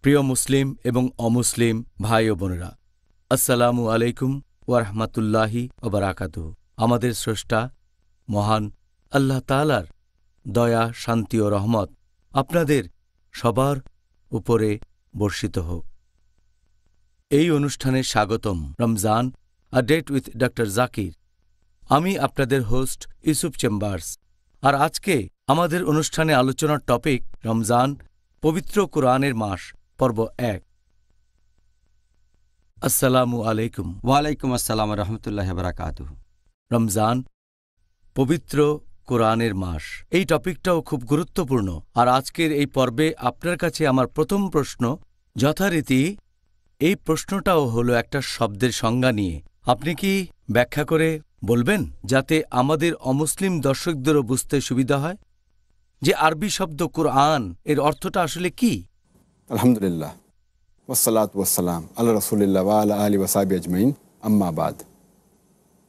প্রিয় মুসলিম এবং অমুসলিম ভাই ও বোনেরা, আসসালামু আলাইকুম ওয়া রাহমাতুল্লাহি ওয়া বারাকাতুহু। আমাদের স্রষ্টা মহান আল্লাহ তাআলার দয়া, শান্তি ও রহমত আপনাদের সবার উপরে বর্ষিত হোক। এই অনুষ্ঠানে স্বাগতম। Ramzan a date with doctor Zakir. আমি আপনাদের হোস্ট ইউসুফ চেম্বার্স। আর আজকে আমাদের অনুষ্ঠানে আলোচনার টপিক রমজান, পবিত্র কোরআনের মাস, পর্ব ১। আসসালামু আলাইকুম। ওয়ালাইকুম আসসালাম রহমতুল্লাহ বারাকাতুহু। রমজান, পবিত্র কোরআনের মাস, এই টপিকটাও খুব গুরুত্বপূর্ণ। আর আজকের এই পর্বে আপনার কাছে আমার প্রথম প্রশ্ন, যথারীতি এই প্রশ্নটাও হলো একটা শব্দের সংজ্ঞা নিয়ে। আপনি কি ব্যাখ্যা করে বলবেন, যাতে আমাদের অমুসলিম দর্শকদেরও বুঝতে সুবিধা হয় যে আরবি শব্দ কোরআন এর অর্থটা আসলে কি? আলহামদুলিল্লাহ, ওয়াসসালাতু ওয়াসসালাম আলা রাসূলিল্লাহ ওয়া আলা আলিহি ওয়া সাহবিহি আজমাইন, আম্মা বাদ।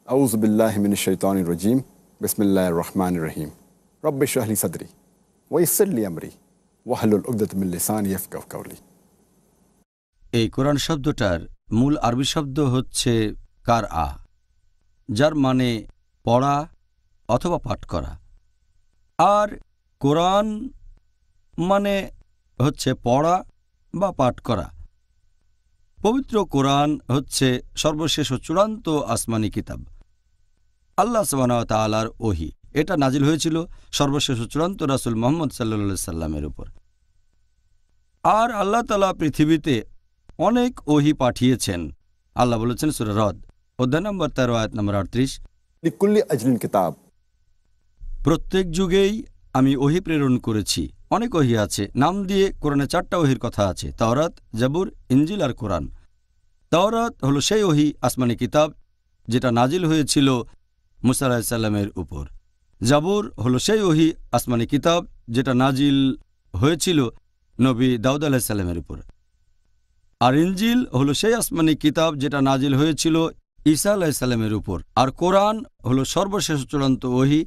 আউযু বিল্লাহি মিনাশ শাইতানির রাজীম। বিসমিল্লাহির রহমানির রহিম। রব্বি ইশরাহ লি সাদরি ওয়া ইয়াসসির লি আমরি ওয়াহলুল উকদাতাম মিন লিসানি ইয়াফকাহু কাওলি। এই কোরআন শব্দটার মূল আরবি শব্দ হচ্ছে কারআ, যার মানে পড়া অথবা পাঠ করা। আর কোরআন মানে হচ্ছে পড়া বা পাঠ করা। পবিত্র কোরআন হচ্ছে সর্বশেষ ও চূড়ান্ত আসমানি কিতাব, আল্লাহ সুবহানাহু ওয়া তাআলার ওহী। এটা নাজিল হয়েছিল সর্বশেষ ও চূড়ান্ত রাসূল মুহাম্মদ সাল্লাল্লাহু আলাইহি সাল্লামের উপর। আর আল্লাহ তাআলা পৃথিবীতে অনেক ওহী পাঠিয়েছেন। আল্লাহ বলেছেন সূরা রদ অধ্যায় নম্বর ১৩ আয়াত নম্বর ৩৮, লিকুল্লি আজলিন কিতাব। প্রত্যেক যুগেই আমি ওহী প্রেরণ করেছি। অনেক ওহী আছে, নাম দিয়ে কোরআনে ৪টা ওহীর কথা আছে: তাওরাত, জাবুর, ইনজিল আর কোরআন। তাওরাত হলো সেই ওহী, আসমানি কিতাব, যেটা নাজিল হয়েছিল মুসা আলাইহিস সালামের উপর। জাবুর হলো সেই ওহী, আসমানি কিতাব, যেটা নাজিল হয়েছিল নবী দাউদ আলাইহিস সালামের উপর। আর ইনজিল হলো সেই আসমানি কিতাব, যেটা নাজিল হয়েছিল ঈসা আলাইহিস সালামের উপর। আর কোরআন হলো সর্বশেষ চূড়ান্ত ওহী,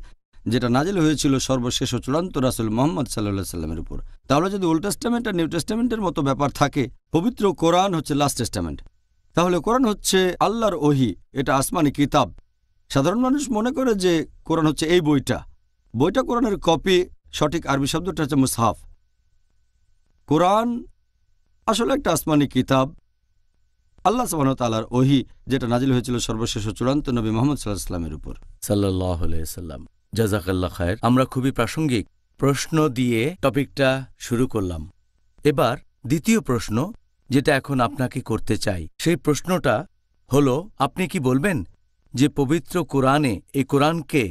যেটা নাজিল হয়েছিল সর্বশেষ চূড়ান্ত রাসূল মুহাম্মদ সাল্লাল্লাহু আলাইহি সাল্লামের উপর। তাহলে যদি ওল্ড টেস্টামেন্ট আর নিউ টেস্টামেন্টের মতো ব্যাপার থাকে, পবিত্র কোরআন হচ্ছে লাস্ট টেস্টামেন্ট। তাহলে কোরআন হচ্ছে আল্লাহর ওহী, এটা আসমানি কিতাব। সাধারণ মানুষ মনে করে যে কোরআন হচ্ছে এই বইটা কোরআনের কপি। সঠিক আরবি শব্দটা হচ্ছে মুসহাফ। কোরআন আসলে একটা আসমানি কিতাব, আল্লাহ সুবহানাহু ওয়া তাআলার ওহী, যেটা নাজিল হয়েছিল সর্বশেষ চূড়ান্ত নবী মুহাম্মদ সাল্লাল্লাহু আলাইহি সাল্লামের উপর। সাল্লাল্লাহু আলাইহি সাল্লাম। জাযাকাল্লাহ খায়ের। আমরা খুবই প্রাসঙ্গিক প্রশ্ন দিয়ে টপিকটা শুরু করলাম। এবার দ্বিতীয় প্রশ্ন, যেটা এখন আপনাকে করতে চাই, সেই প্রশ্নটা হলো, আপনি কি বলবেন যে পবিত্র কোরআনে, এই কোরআনকে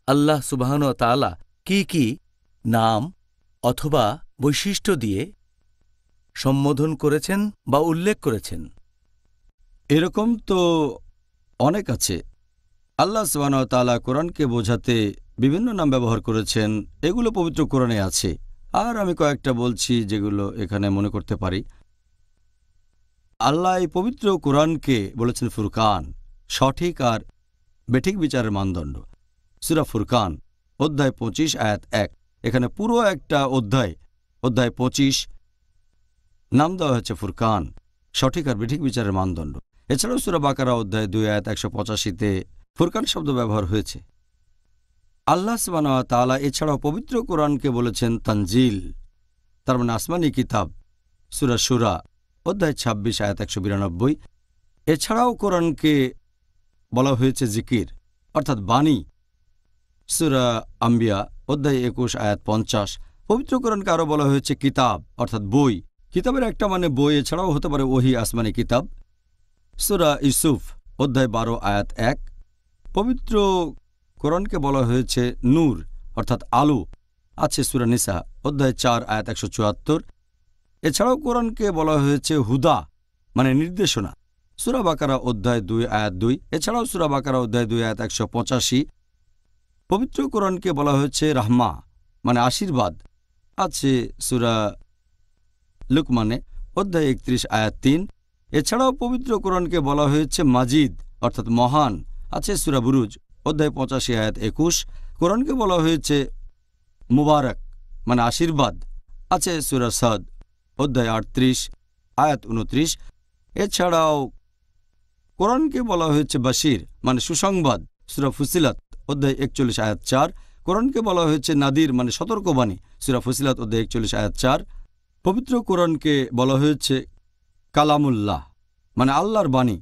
আল্লাহ সুবহানাহু ওয়া তাআলা কি কি নাম অথবা বৈশিষ্ট্য দিয়ে সম্বোধন করেছেন বা উল্লেখ করেছেন? এরকম তো অনেক আছে। আল্লাহ সুবহানাহু ওয়া তাআলা কোরআনকে বোঝাতে বিভিন্ন নাম ব্যবহার করেছেন, এগুলো পবিত্র কোরআনে আছে। আর আমি কয়েকটা বলছি যেগুলো এখানে মনে করতে পারি। আল্লাহ এই পবিত্র কোরআনকে বলেছেন ফুরকান, সঠিক আর বেঠিক বিচারের মানদণ্ড। সূরা ফুরকান অধ্যায় ২৫ আয়াত ১। এখানে পুরো একটা অধ্যায় ২৫ নাম দেওয়া হয়েছে ফুরকান, সঠিক আর বেঠিক বিচারের মানদণ্ড। এছাড়াও সূরা বাকারা অধ্যায় ২ আয়াত ১৮৫তে ফুরকান শব্দ ব্যবহার হয়েছে। আল্লাহ সুবহানাহু ওয়া তাআলা এছাড়াও পবিত্র কোরআনকে বলেছেন তানজিল, তার মানে আসমানি কিতাব। সূরা শুরা অধ্যায় ২৬ আয়াত ১৯২। এছাড়াও কোরআনকে বলা হয়েছে জিকির, অর্থাৎ বাণী। সূরা আম্বিয়া অধ্যায় ২১ আয়াত ৫০। পবিত্র কোরআনকে আরও বলা হয়েছে কিতাব, অর্থাৎ বই। কিতাবের একটা মানে বই, এছাড়াও হতে পারে ওহী, আসমানি কিতাব। সূরা ইউসুফ অধ্যায় ১২ আয়াত ১। পবিত্র কোরআনকে বলা হয়েছে নূর, অর্থাৎ আলো, আছে সূরা নিসা অধ্যায় ৪ আয়াত ১৭৪। এছাড়াও কোরআনকে বলা হয়েছে হুদা, মানে নির্দেশনা, সূরা বাকারা অধ্যায় ২ আয়াত ২। এছাড়াও সূরা বাকারা অধ্যায় ২ আয়াত ১৮৫। পবিত্র কোরআনকে বলা হয়েছে রাহমা, মানে আশীর্বাদ, আছে সূরা লুকমানে অধ্যায় ৩১ আয়াত ৩। এছাড়াও পবিত্র কোরআনকে বলা হয়েছে মাজিদ, অর্থাৎ মহান, আছে সূরা বুরুজ অধ্যায় ৮৫ আয়াত ২১। কোরআনকে বলা হয়েছে মুবারক, মানে আশীর্বাদ, আছে সূরা সাদ অধ্যায় ৩৮ আয়াত ২৯। এছাড়াও কোরআনকে বলা হয়েছে বাশির মানে সুসংবাদ, সূরা ফুসিলাত অধ্যায় ৪১ আয়াত ৪। কোরআনকে বলা হয়েছে নাদির মানে সতর্কবাণী, সূরা ফুসিলাত অধ্যায় ৪১ আয়াত ৪। পবিত্র কোরআনকে বলা হয়েছে কালামুল্লাহ মানে আল্লাহর বাণী,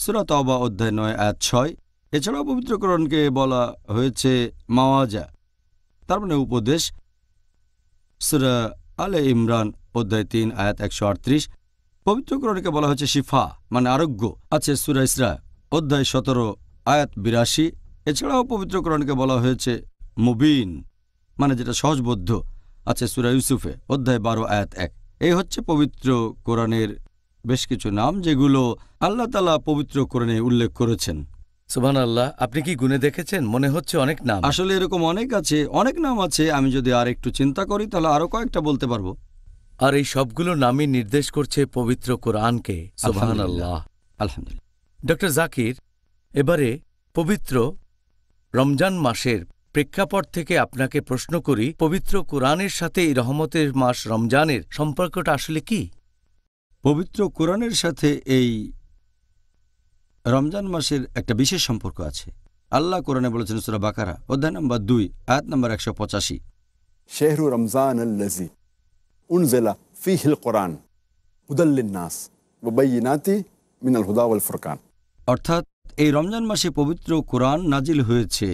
সূরা তাওবা অধ্যায় ৯ আয়াত ৬। এছাড়াও পবিত্র কোরআনকে বলা হয়েছে মাওয়াজা তার মানে উপদেশ, সূরা আলে ইমরান অধ্যায় ৩ আয়াত ১৩৮। পবিত্র কোরআনকে বলা হয়েছে শিফা মানে আরোগ্য, আছে সূরা ইসরা অধ্যায় ১৭ আয়াত ৮২। এছাড়াও পবিত্র কোরআনকে বলা হয়েছে মুবিন মানে যেটা সহজবোধ্য, আছে সূরা ইউসুফে অধ্যায় ১২ আয়াত ১। এই হচ্ছে পবিত্র কোরআনের বেশ কিছু নাম যেগুলো আল্লাহ তাআলা পবিত্র কোরআনে উল্লেখ করেছেন। সুবহানাল্লাহ, আপনি কি গুণে দেখেছেন? মনে হচ্ছে অনেক নাম। আসলে এরকম অনেক নাম আছে। আমি যদি আর একটু চিন্তা করি তাহলে আরো কয়েকটা বলতে পারবো। আর এই সবগুলো নামই নির্দেশ করছে পবিত্র কোরআনকে। সুবহানাল্লাহ, আলহামদুলিল্লাহ। ডক্টর জাকির, এবারে পবিত্র রমজান মাসের প্রেক্ষাপট থেকে আপনাকে প্রশ্ন করি, পবিত্র কোরআনের সাথে এই রহমতের মাস রমজানের সম্পর্কটা আসলে কি? পবিত্র কোরআনের সাথে এই রমজান মাসের একটা বিশেষ সম্পর্ক আছে। আল্লাহ কোরআনে বলেছেন সূরা বাকারা অধ্যায় নম্বর ২ আয়াত নম্বর ১৮৫। শাহরু রমজান আল্লাযী উনজিলা ফীহিল কুরআন হুদাল লিন-নাস ওয়া বাইয়িনাতি মিনাল হুদা ওয়াল ফুরকান। অর্থাৎ এই রমজান মাসে পবিত্র কোরআন নাজিল হয়েছে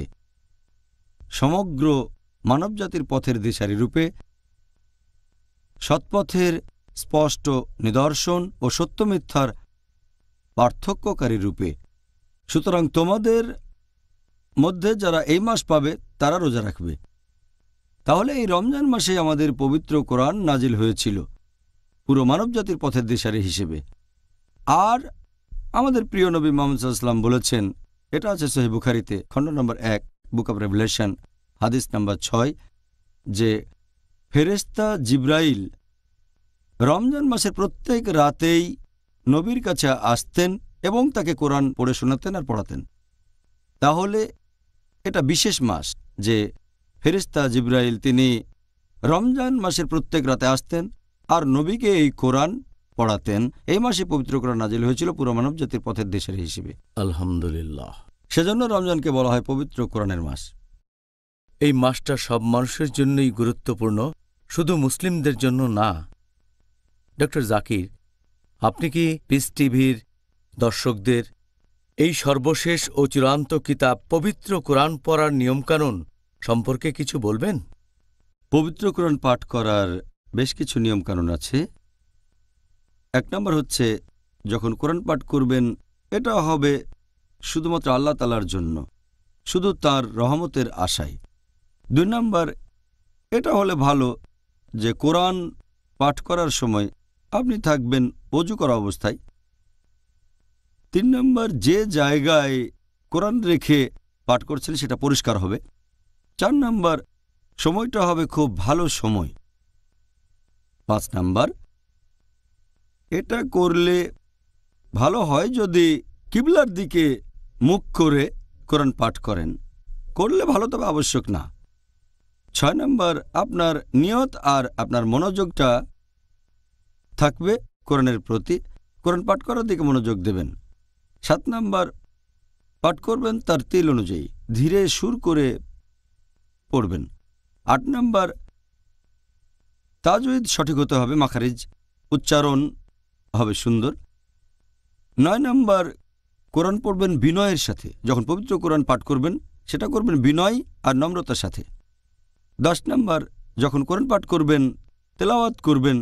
সমগ্র মানবজাতির পথের দিশারি রূপে, সৎপথের স্পষ্ট নিদর্শন ও সত্য মিথ্যার পার্থক্যকারী রূপে। সুতরাং তোমাদের মধ্যে যারা এই মাস পাবে তারা রোজা রাখবে। তাহলে এই রমজান মাসে আমাদের পবিত্র কোরআন নাজিল হয়েছিল পুরো মানবজাতির পথের দিশারি হিসেবে। আর আমাদের প্রিয় নবী মুহাম্মদ সাল্লাল্লাহু আলাইহি ওয়াসাল্লাম বলেছেন, এটা আছে সহিহ বুখারীতে খণ্ড নম্বর ১ বুক অব রেভেলেশন হাদিস নম্বর ৬, যে ফেরেশতা জিবরাইল রমজান মাসের প্রত্যেক রাতেই নবীর কাছে আসতেন এবং তাকে কোরআন পড়ে শোনাতেন আর পড়াতেন। তাহলে এটা বিশেষ মাস যে ফেরেশতা জিবরাইল তিনি রমজান মাসের প্রত্যেক রাতে আসতেন আর নবীকে এই কোরআন পড়াতেন। এই মাসে পবিত্র কোরআন নাজিল হয়েছিল পুরো মানবজাতির পথের দিশারি হিসেবে। আলহামদুলিল্লাহ। সেজন্য রমজানকে বলা হয় পবিত্র কোরআনের মাস। এই মাসটা সব মানুষের জন্যই গুরুত্বপূর্ণ, শুধু মুসলিমদের জন্য না। ডক্টর জাকির, আপনি কি পিস টিভির দর্শকদের এই সর্বশেষ ও চূড়ান্ত কিতাব পবিত্র কোরআন পড়ার নিয়মকানুন সম্পর্কে কিছু বলবেন? পবিত্র কোরআন পাঠ করার বেশ কিছু নিয়মকানুন আছে। ১ নম্বর হচ্ছে, যখন কোরআন পাঠ করবেন এটা হবে শুধুমাত্র আল্লাহ তাআলার জন্য, শুধু তার রহমতের আশায়। ২ নম্বর, এটা হলে ভালো যে কোরআন পাঠ করার সময় আপনি থাকবেন ওযু করা অবস্থায়। ৩ নম্বর, যে জায়গায় কোরআন রেখে পাঠ করছেন সেটা পরিষ্কার হবে। ৪ নম্বর, সময়টা হবে খুব ভালো সময়। ৫ নম্বর, এটা করলে ভালো হয় যদি কিবলার দিকে মুখ করে কোরআন পাঠ করেন, করলে ভালো তবে আবশ্যক না। ৬ নম্বর, আপনার নিয়ত আর আপনার মনোযোগটা থাকবে কোরআনের প্রতি, কোরআন পাঠ করার দিকে মনোযোগ দেবেন। ৭ নম্বর, পাঠ করবেন তার তিল অনুযায়ী, ধীরে সুর করে পড়বেন। ৮ নম্বর, তাজউইদ সঠিক হতে হবে, মাখারিজ উচ্চারণ হবে সুন্দর। ৯ নম্বর, কোরআন পড়বেন বিনয়ের সাথে। যখন পবিত্র কোরআন পাঠ করবেন সেটা করবেন বিনয় আর নম্রতার সাথে। ১০ নম্বর, যখন কোরআন পাঠ করবেন তেলাওয়াত করবেন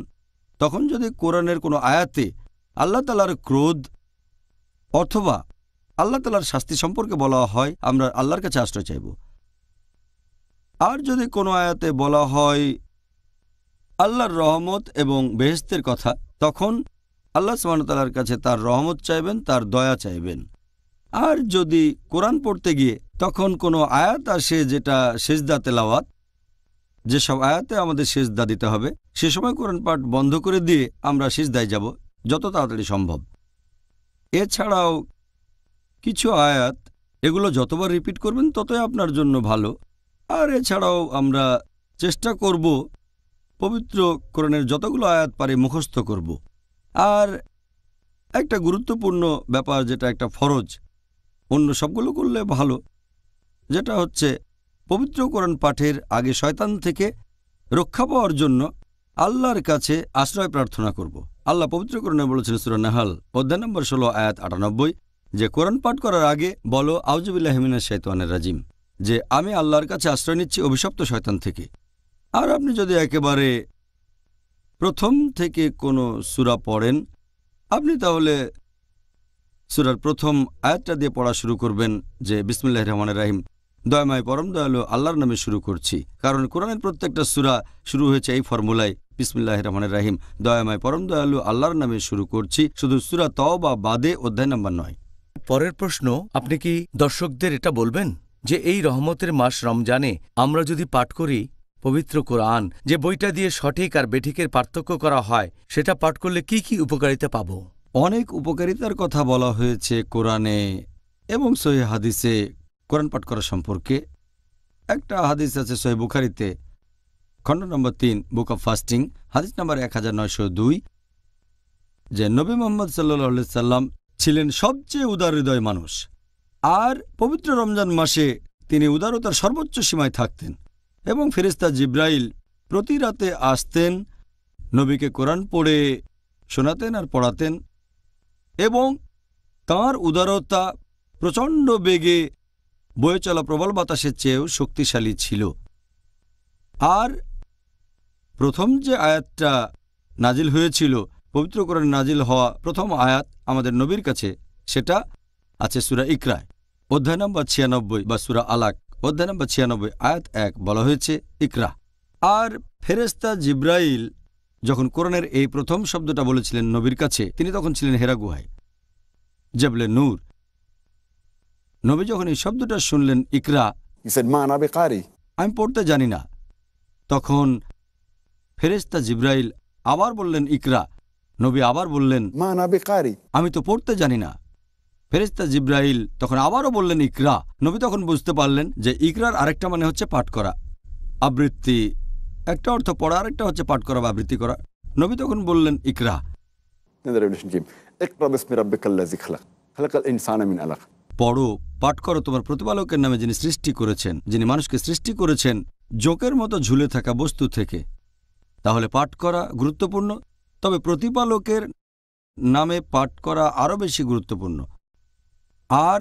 তখন যদি কোরআনের কোনো আয়াতে আল্লাহ তাআলার ক্রোধ অথবা আল্লাহ তাআলার শাস্তি সম্পর্কে বলা হয়, আমরা আল্লাহর কাছে আশ্রয় চাইব। আর যদি কোনো আয়াতে বলা হয় আল্লাহর রহমত এবং বেহেশতের কথা, তখন আল্লাহ সুবহানাহু ওয়া তাআলার কাছে তার রহমত চাইবেন, তার দয়া চাইবেন। আর যদি কোরআন পড়তে গিয়ে তখন কোনো আয়াত আসে যেটা সেজদা তেলাওয়াত, যেসব আয়াতে আমাদের সেজদা দিতে হবে, সে সময় কোরআন পাঠ বন্ধ করে দিয়ে আমরা সিজদায় যাব যত তাড়াতাড়ি সম্ভব। এছাড়াও কিছু আয়াত, এগুলো যতবার রিপিট করবেন ততই আপনার জন্য ভালো। আর এছাড়াও আমরা চেষ্টা করব পবিত্র কোরআনের যতগুলো আয়াত পারি মুখস্থ করব। আর একটা গুরুত্বপূর্ণ ব্যাপার, যেটা একটা ফরজ, অন্য সবগুলো করলে ভালো, যেটা হচ্ছে পবিত্র কোরআন পাঠের আগে শয়তান থেকে রক্ষা পাওয়ার জন্য আল্লাহর কাছে আশ্রয় প্রার্থনা করব। আল্লাহ পবিত্র কোরআনে বলেছেন সূরা নাহল অধ্যায় নম্বর 16 আয়াত 98, যে কোরআন পাঠ করার আগে বলো আউযুবিল্লাহি মিনাশ শাইতানির রাজিম, যে আমি আল্লাহর কাছে আশ্রয় নিচ্ছি অভিশপ্ত শয়তান থেকে। আর আপনি যদি একেবারে প্রথম থেকে কোনো সূরা পড়েন, আপনি তাহলে সূরার প্রথম আয়াতটা দিয়ে পড়া শুরু করবেন, যে বিসমিল্লাহির রহমানির রহিম, দয়াময় পরম দয়ালু আল্লাহর নামে শুরু করছি। কারণ কোরআনের প্রত্যেকটা সূরা শুরু হয়েছে এই ফর্মুলায়, বিসমিল্লাহির রহমানির রহিম, দয়াময় পরম দয়ালু আল্লাহর নামে শুরু করছি। শুধু সূরা তওবা বাদে অধ্যায় নম্বর 9। পরের প্রশ্ন, আপনি কি দর্শকদের এটা বলবেন যে এই রহমতের মাস রমজানে আমরা যদি পাঠ করি পবিত্র কোরআন, যে বইটা দিয়ে সঠিক আর বেঠিকের পার্থক্য করা হয়, সেটা পাঠ করলে কি কি উপকারিতা পাব? অনেক উপকারিতার কথা বলা হয়েছে কোরআনে এবং সহিহ হাদিসে কোরআন পাঠ করা সম্পর্কে। একটা হাদিস আছে সহিহ বুখারীতে, খণ্ড নম্বর 3, বুক অব ফাস্টিং, হাদিস নম্বর 1902, যে নবী মুহাম্মদ সাল্লাল্লাহু আলাইহি সাল্লাম ছিলেন সবচেয়ে উদার হৃদয় মানুষ, আর পবিত্র রমজান মাসে তিনি উদারতার সর্বোচ্চ সীমায় থাকতেন এবং ফেরেশতা জিব্রাইল প্রতি রাতে আসতেন, নবীকে কোরআন পড়ে শোনাতেন আর পড়াতেন, এবং তাঁর উদারতা প্রচণ্ড বেগে বয়ে চলা প্রবল বাতাসের চেয়েও শক্তিশালী ছিল। আর প্রথম যে আয়াতটা নাজিল হয়েছিল, পবিত্র কোরআনে নাজিল হওয়া প্রথম আয়াত আমাদের নবীর কাছে, সেটা আছে সূরা ইকরায় অধ্যায় নম্বর 96 বা সূরা আলাক অধ্যায় নম্বর 96 আয়াত 1, বলা হয়েছে ইকরা। আর ফেরেশতা জিব্রাইল যখন কোরআনের এই প্রথম শব্দটা বলেছিলেন নবীর কাছে, তিনি তখন ছিলেন হেরা গুহায়, জাবলে নূর। নবী যখন এই শব্দটা শুনলেন ইকরা, He said, "Ma ana biqari." আমি পড়তে জানি না, তখন ফেরেশতা জিব্রাইল আবার বললেন ইকরা। নবী আবার বললেন, "Ma ana biqari." আমি তো পড়তে জানি না। ফেরেশতা জিব্রাইল তখন আবারও বললেন ইকরা। নবী তখন বুঝতে পারলেন যে ইকরার আরেকটা মানে হচ্ছে পাঠ করা, আবৃত্তি। একটা অর্থ পড়া, আরেকটা হচ্ছে পাঠ করা বা আবৃত্তি করা। নবী তখন বললেন ইকরা। Then the revelation came. "Iqra bismi rabbikal ladzi khalaq. Khalaqal insana min alaq." পড়ো, পাঠ করো তোমার প্রতিপালকের নামে, যিনি সৃষ্টি করেছেন, যিনি মানুষকে সৃষ্টি করেছেন জোকের মতো ঝুলে থাকা বস্তু থেকে। তাহলে পাঠ করা গুরুত্বপূর্ণ, তবে প্রতিপালকের নামে পাঠ করা আরও বেশি গুরুত্বপূর্ণ। আর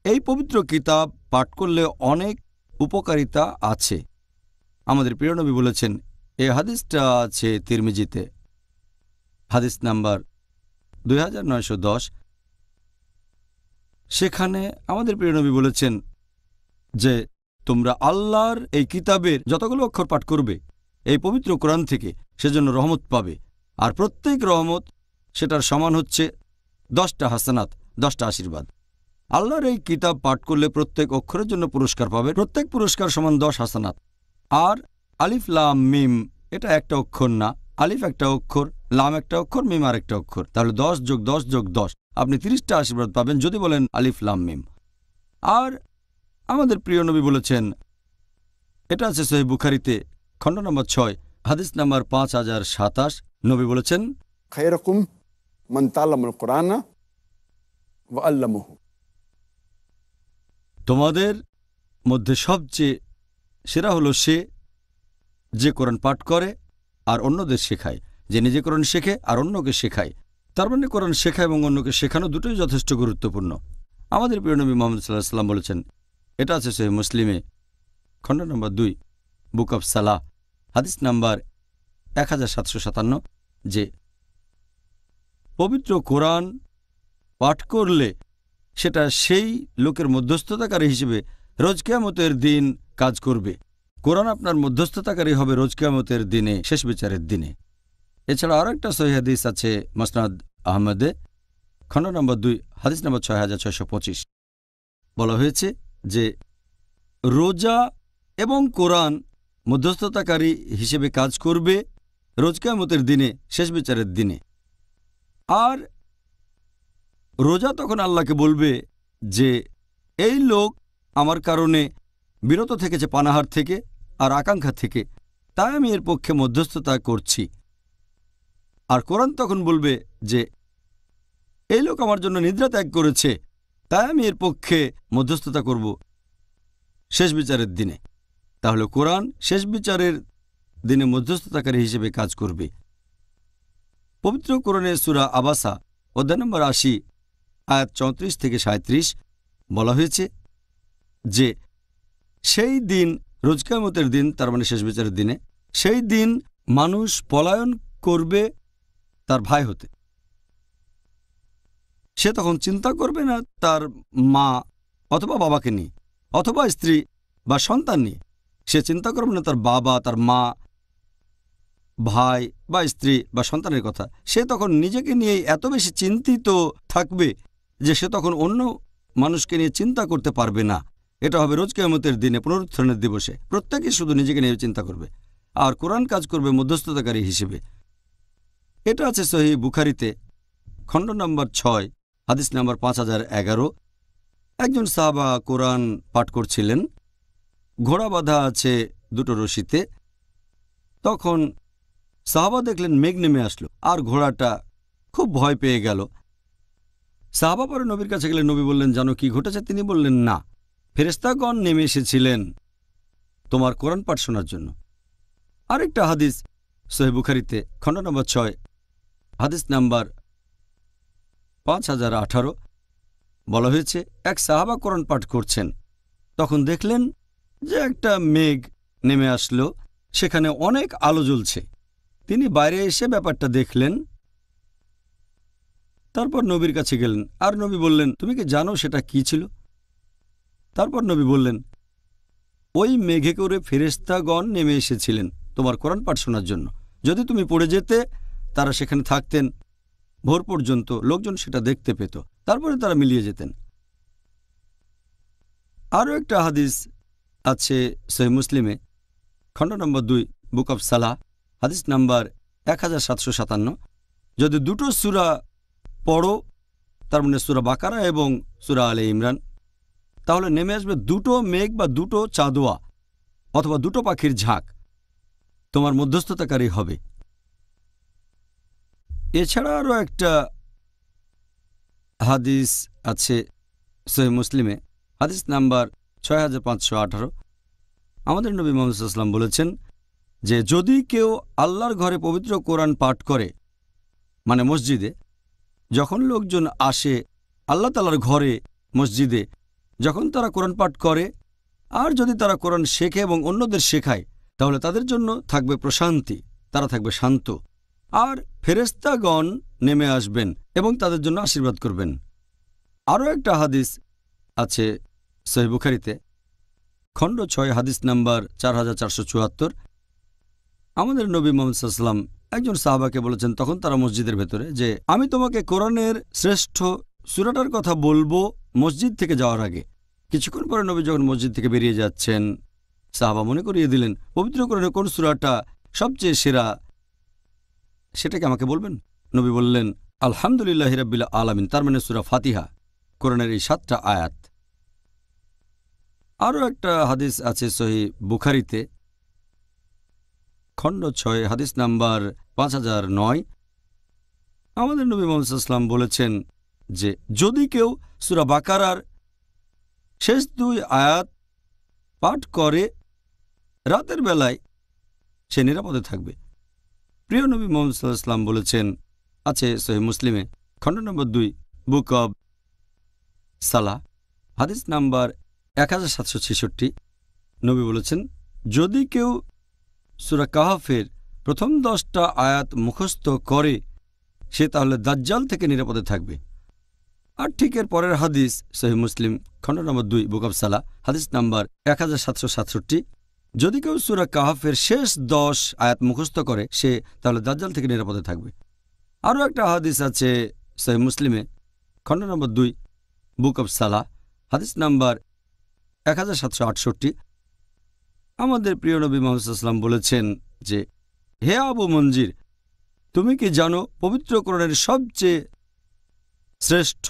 এই পবিত্র কিতাব পাঠ করলে অনেক উপকারিতা আছে। আমাদের প্রিয় নবী বলেছেন, এই হাদিসটা আছে তিরমিজিতে, হাদিস নাম্বার 2910। সেখানে আমাদের প্রিয় নবী বলেছেন যে তোমরা আল্লাহর এই কিতাবের যতগুলো অক্ষর পাঠ করবে এই পবিত্র কোরআন থেকে, সেজন্য রহমত পাবে। আর প্রত্যেক রহমত সেটার সমান হচ্ছে 10টা হাসানাত, 10টা আশীর্বাদ। আল্লাহর এই কিতাব পাঠ করলে প্রত্যেক অক্ষরের জন্য পুরস্কার পাবে, প্রত্যেক পুরস্কার সমান 10 হাসানাত। আর আলিফ লাম মিম, এটা একটা অক্ষর না, আলিফ একটা অক্ষর, লাম একটা অক্ষর, মিম আর একটা অক্ষর, তাহলে 10 যোগ 10 যোগ 10, আপনি 30টা আশীর্বাদ পাবেন যদি বলেন আলিফ লাম মিম। আর আমাদের প্রিয় নবী বলেছেন, এটা আছে সহিহ বুখারীতে, খণ্ড নম্বর 6, হাদিস নাম্বার 5027। নবী বলেছেন, "Khayrukum man ta'allama al-Qur'ana wa 'allamahu." তোমাদের মধ্যে সবচেয়ে সেরা হলো সে যে কোরআন পাঠ করে আর অন্যদের শেখায়, যে নিজে কোরআন শেখে আর অন্যকে শেখায়। তার মানে কোরআন শেখা এবং অন্যকে শেখানো দুটোই যথেষ্ট গুরুত্বপূর্ণ। আমাদের প্রিয় নবী মুহাম্মদ সাল্লাল্লাহু আলাইহি ওয়াসাল্লাম বলেছেন, এটা আছে সহিহ মুসলিমে, খণ্ড নম্বর 2, বুক অব সালাহ, হাদিস নাম্বার 1757, যে পবিত্র কোরআন পাঠ করলে সেটা সেই লোকের মধ্যস্থতাকারী হিসেবে রোজ কিয়ামতের দিন কাজ করবে। কোরআন আপনার মধ্যস্থতাকারী হবে রোজ কিয়ামতের দিনে, শেষ বিচারের দিনে। এছাড়া আরও একটা সহিহ হাদিস আছে মুসনাদ আহমদে, খণ্ড নম্বর 2, হাদিস নম্বর 6625। বলা হয়েছে যে রোজা এবং কোরআন মধ্যস্থতাকারী হিসেবে কাজ করবে রোজ কিয়ামতের দিনে, শেষ বিচারের দিনে। আর রোজা তখন আল্লাহকে বলবে যে এই লোক আমার কারণে বিরত থেকেছে পানাহার থেকে আর আকাঙ্ক্ষা থেকে, তাই আমি এর পক্ষে মধ্যস্থতা করছি। আর কোরআন তখন বলবে যে এই লোক আমার জন্য নিদ্রা ত্যাগ করেছে, তাই আমি এর পক্ষে মধ্যস্থতা করব শেষ বিচারের দিনে। তাহলে কোরআন শেষ বিচারের দিনে মধ্যস্থতাকারী হিসেবে কাজ করবে। পবিত্র কোরআনে সূরা আবাসা অধ্যায় নম্বর ৮০ আয়াত ৩৪ থেকে ৩৭ বলা হয়েছে যে সেই দিন, রোজ কিয়ামতের দিন, তার মানে শেষ বিচারের দিনে, সেই দিন মানুষ পলায়ন করবে তার ভাই হতে। সে তখন চিন্তা করবে না তার মা অথবা বাবাকে নিয়ে, অথবা স্ত্রী বা সন্তান নিয়ে। সে চিন্তা করবে না তার বাবা, তার মা, ভাই বা স্ত্রী বা সন্তানের কথা। সে তখন নিজেকে নিয়ে এত বেশি চিন্তিত থাকবে যে সে তখন অন্য মানুষকে নিয়ে চিন্তা করতে পারবে না। এটা হবে রোজ কিয়ামতের দিনে, পুনরুত্থানের দিবসে। প্রত্যেকে শুধু নিজেকে নিয়ে চিন্তা করবে, আর কোরআন কাজ করবে মধ্যস্থতাকারী হিসেবে। এটা আছে সহিহ বুখারীতে খণ্ড নম্বর 6 হাদিস নম্বর 5011। একজন সাহাবা কোরআন পাঠ করছিলেন, ঘোড়া বাঁধা আছে দুটো রশিতে। তখন সাহাবা দেখলেন মেঘ নেমে আসলো আর ঘোড়াটা খুব ভয় পেয়ে গেল। সাহাবা পরে নবীর কাছে গেলেন। নবী বললেন, জানো কি ঘটেছে? তিনি বললেন, না, ফেরেশতাগণ নেমে এসেছিলেন তোমার কোরআন পাঠ শোনার জন্য। আরেকটা হাদিস সহিহ বুখারীতে খণ্ড নম্বর 6 হাদিস নাম্বার 5018 বলা হয়েছে, এক সাহাবা কোরআন পাঠ করছেন, তখন দেখলেন যে একটা মেঘ নেমে আসলো, সেখানে অনেক আলো জ্বলছে। তিনি বাইরে এসে ব্যাপারটা দেখলেন, তারপর নবীর কাছে গেলেন। আর নবী বললেন, তুমি কি জানো সেটা কি ছিল? তারপর নবী বললেন, ওই মেঘে করে ফেরেশতাগণ নেমে এসেছিলেন তোমার কোরআন পাঠ শোনার জন্য। যদি তুমি পড়ে যেতে, তারা সেখানে থাকতেন ভোর পর্যন্ত, লোকজন সেটা দেখতে পেত, তারপরে তারা মিলিয়ে যেতেন। আরও একটা হাদিস আছে সহিহ মুসলিমে খণ্ড নম্বর 2 বুক অব সালাহ হাদিস নাম্বার 1757। যদি দুটো সূরা পড়ো, তার মানে সূরা বাকারা এবং সূরা আলে ইমরান, তাহলে নেমে আসবে দুটো মেঘ বা দুটো চাঁদোয়া অথবা দুটো পাখির ঝাঁক, তোমার মধ্যস্থতাকারী হবে। এছাড়া আরও একটা হাদিস আছে সহিহ মুসলিমে হাদিস নাম্বার 6518। আমাদের নবী মুহাম্মদ সাল্লাল্লাহু আলাইহি ওয়াসাল্লাম বলেছেন যে যদি কেউ আল্লাহর ঘরে পবিত্র কোরআন পাঠ করে, মানে মসজিদে, যখন লোকজন আসে আল্লাহ তাআলার ঘরে মসজিদে, যখন তারা কোরআন পাঠ করে, আর যদি তারা কোরআন শেখে এবং অন্যদের শেখায়, তাহলে তাদের জন্য থাকবে প্রশান্তি, তারা থাকবে শান্ত, আর ফেরেশতাগণ নেমে আসবেন এবং তাদের জন্য আশীর্বাদ করবেন। আরও একটা হাদিস আছে সহিহ বুখারীতে খণ্ড 6 হাদিস নাম্বার 4474। আমাদের নবী মুহাম্মদ সাল্লাল্লাহু আলাইহি ওয়াসাল্লাম একজন সাহাবাকে বলেছেন, তখন তারা মসজিদের ভেতরে, যে আমি তোমাকে কোরআনের শ্রেষ্ঠ সূরাটার কথা বলবো মসজিদ থেকে যাওয়ার আগে। কিছুক্ষণ পরে নবী যখন মসজিদ থেকে বেরিয়ে যাচ্ছেন, সাহাবা মনে করিয়ে দিলেন, পবিত্র কোরআনের কোন সূরাটা সবচেয়ে সেরা, সেটাকে আমাকে বলবেন। নবী বললেন, আলহামদুলিল্লাহি রাব্বিল আলামিন, তার মানে সূরা ফাতিহা, কোরআনের এই 7টা আয়াত। আরও একটা হাদিস আছে সহিহ বুখারীতে খণ্ড 6 হাদিস নাম্বার 5009। আমাদের নবী মুহাম্মদ সাল্লাল্লাহু আলাইহি ওয়াসাল্লাম বলেছেন যে যদি কেউ সূরা বাকারার শেষ 2 আয়াত পাঠ করে রাতের বেলায়, সে নিরাপদে থাকবে। প্রিয় নবী মুহাম্মদ সাল্লাল্লাহু আলাইহি ওয়াসাল্লাম বলেছেন, আছে সহিহ মুসলিমে খণ্ড নম্বর 2 বুক অব সালাহ হাদিস নাম্বার 1766। নবী বলেছেন, যদি কেউ সূরা কাহফের প্রথম 10টা আয়াত মুখস্থ করে, সে তাহলে দাজ্জাল থেকে নিরাপদে থাকবে। আর ঠিক এর পরের হাদিস সহিহ মুসলিম খণ্ড নম্বর 2 বুক অব সালাহ হাদিস নাম্বার 1767। যদি কেউ সূরা কাহফের শেষ 10 আয়াত মুখস্থ করে, সে তাহলে দাজ্জাল থেকে নিরাপদে থাকবে। আরও একটা হাদিস আছে সহিহ মুসলিমে খণ্ড নম্বর 2 বুক অব সালাহ হাদিস নাম্বার 1768। আমাদের প্রিয় নবী মুহাম্মদ সাল্লাল্লাহু আলাইহি ওয়াসাল্লাম বলেছেন যে, হে আবু মনজির, তুমি কি জানো পবিত্র কোরআনের সবচেয়ে শ্রেষ্ঠ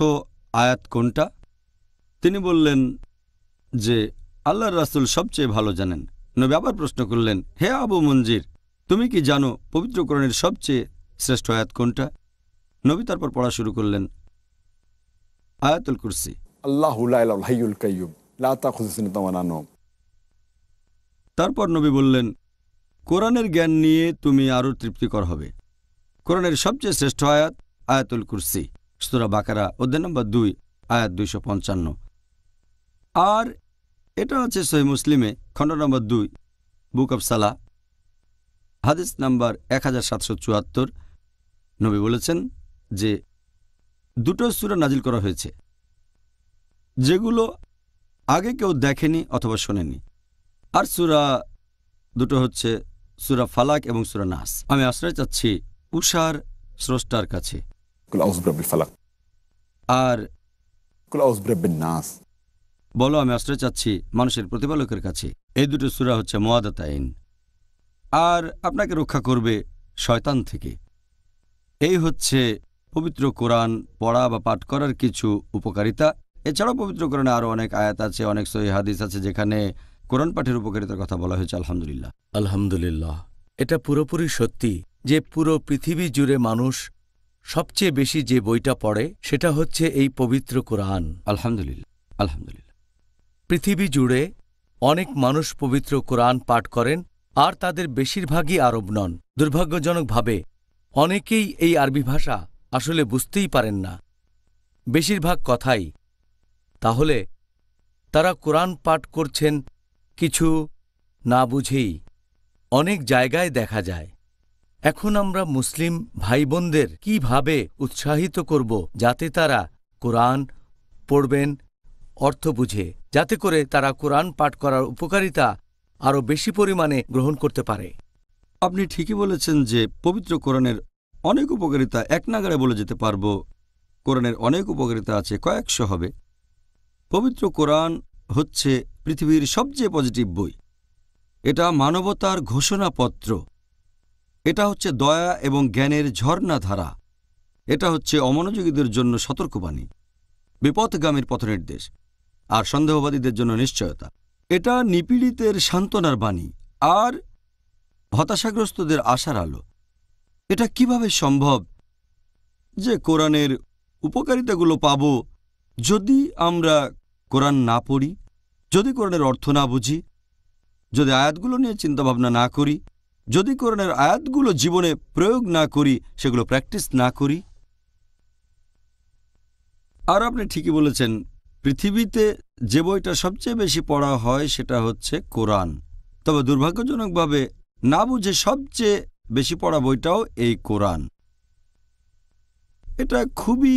আয়াত কোনটা? তিনি বললেন যে আল্লাহর রাসূল সবচেয়ে ভালো জানেন। নবী আবার প্রশ্ন করলেন, হে আবু মঞ্জির, তুমি কি জানো পবিত্র কোরআনের সবচেয়ে শ্রেষ্ঠ আয়াত কোনটা? নবী তারপর পড়া শুরু করলেন আয়াতুল কুরসি। আল্লাহু লা ইলাহা ইল্লাল হাইয়ুল কাইয়্যুম লা তাখুযুহু সিনাতুন ওয়া লা নাওম। তারপর নবী বললেন, কোরআনের জ্ঞান নিয়ে তুমি আরও তৃপ্তিকর হবে। কোরআনের সবচেয়ে শ্রেষ্ঠ আয়াত আয়াতুল কুরসি, সূরা বাকারা অধ্যায় নম্বর 2 আয়াত 255। আর এটা আছে সহিহ মুসলিমে খণ্ড নম্বর 2 বুক অব সালাহ হাদিস নাম্বার 1774। নবী বলেছেন যে দুটো সূরা নাজিল করা হয়েছে যেগুলো আগে কেউ দেখেনি অথবা শোনেনি। আর সূরা দুটো হচ্ছে সূরা ফালাক এবং সূরা নাস। আমি আশ্রয় চাচ্ছি উষার স্রষ্টার কাছে। কুল আউযু বিরাব্বিল ফালাক আর কুল আউযু বিরাব্বিন নাস। বলো, আমি আশ্রয় চাচ্ছি মানুষের প্রতিপালকের কাছে। এই দুটো সূরা হচ্ছে মুআদাতাইন, আর আপনাকে রক্ষা করবে শয়তান থেকে। এই হচ্ছে পবিত্র কোরআন পড়া বা পাঠ করার কিছু উপকারিতা। এছাড়াও পবিত্র কোরআনে আরও অনেক আয়াত আছে, অনেক সহিহ হাদিস আছে যেখানে কোরআন পাঠের উপকারিতার কথা বলা হয়েছে। আলহামদুলিল্লাহ। আলহামদুলিল্লাহ, এটা পুরোপুরি সত্যি যে পুরো পৃথিবী জুড়ে মানুষ সবচেয়ে বেশি যে বইটা পড়ে সেটা হচ্ছে এই পবিত্র কোরআন। আলহামদুলিল্লাহ, আলহামদুলিল্লাহ। পৃথিবী জুড়ে অনেক মানুষ পবিত্র কোরআন পাঠ করেন, আর তাদের বেশিরভাগই আরব নন। দুর্ভাগ্যজনকভাবে অনেকেই এই আরবি ভাষা আসলে বুঝতেই পারেন না বেশিরভাগ কথাই। তাহলে তারা কোরআন পাঠ করছেন কিছু না বুঝেই। অনেক জায়গায় দেখা যায়। এখন আমরা মুসলিম ভাইবোনদের কিভাবে উৎসাহিত করব যাতে তারা কোরআন পড়বেন অর্থ বুঝে, যাতে করে তারা কোরআন পাঠ করার উপকারিতা আরও বেশি পরিমাণে গ্রহণ করতে পারে? আপনি ঠিকই বলেছেন যে পবিত্র কোরআনের অনেক উপকারিতা এক নাগাড়ে বলে যেতে পারবো। কোরআনের অনেক উপকারিতা আছে, কয়েকশো হবে। পবিত্র কোরআন হচ্ছে পৃথিবীর সবচেয়ে পজিটিভ বই। এটা মানবতার ঘোষণাপত্র। এটা হচ্ছে দয়া এবং জ্ঞানের ঝর্ণাধারা। এটা হচ্ছে অমনোযোগীদের জন্য সতর্কবাণী, বিপথগামীর পথনির্দেশ, আর সন্দেহবাদীদের জন্য নিশ্চয়তা। এটা নিপীড়িতের সান্ত্বনার বাণী আর হতাশাগ্রস্তদের আশার আলো। এটা কিভাবে সম্ভব যে কোরআনের উপকারিতাগুলো পাব যদি আমরা কোরআন না পড়ি, যদি কোরআনের অর্থ না বুঝি, যদি আয়াতগুলো নিয়ে চিন্তাভাবনা না করি, যদি কোরআনের আয়াতগুলো জীবনে প্রয়োগ না করি, সেগুলো প্র্যাকটিস না করি? আর আপনি ঠিকই বলেছেন, পৃথিবীতে যে বইটা সবচেয়ে বেশি পড়া হয় সেটা হচ্ছে কোরআন। তবে দুর্ভাগ্যজনকভাবে না বুঝে সবচেয়ে বেশি পড়া বইটাও এই কোরআন। এটা খুবই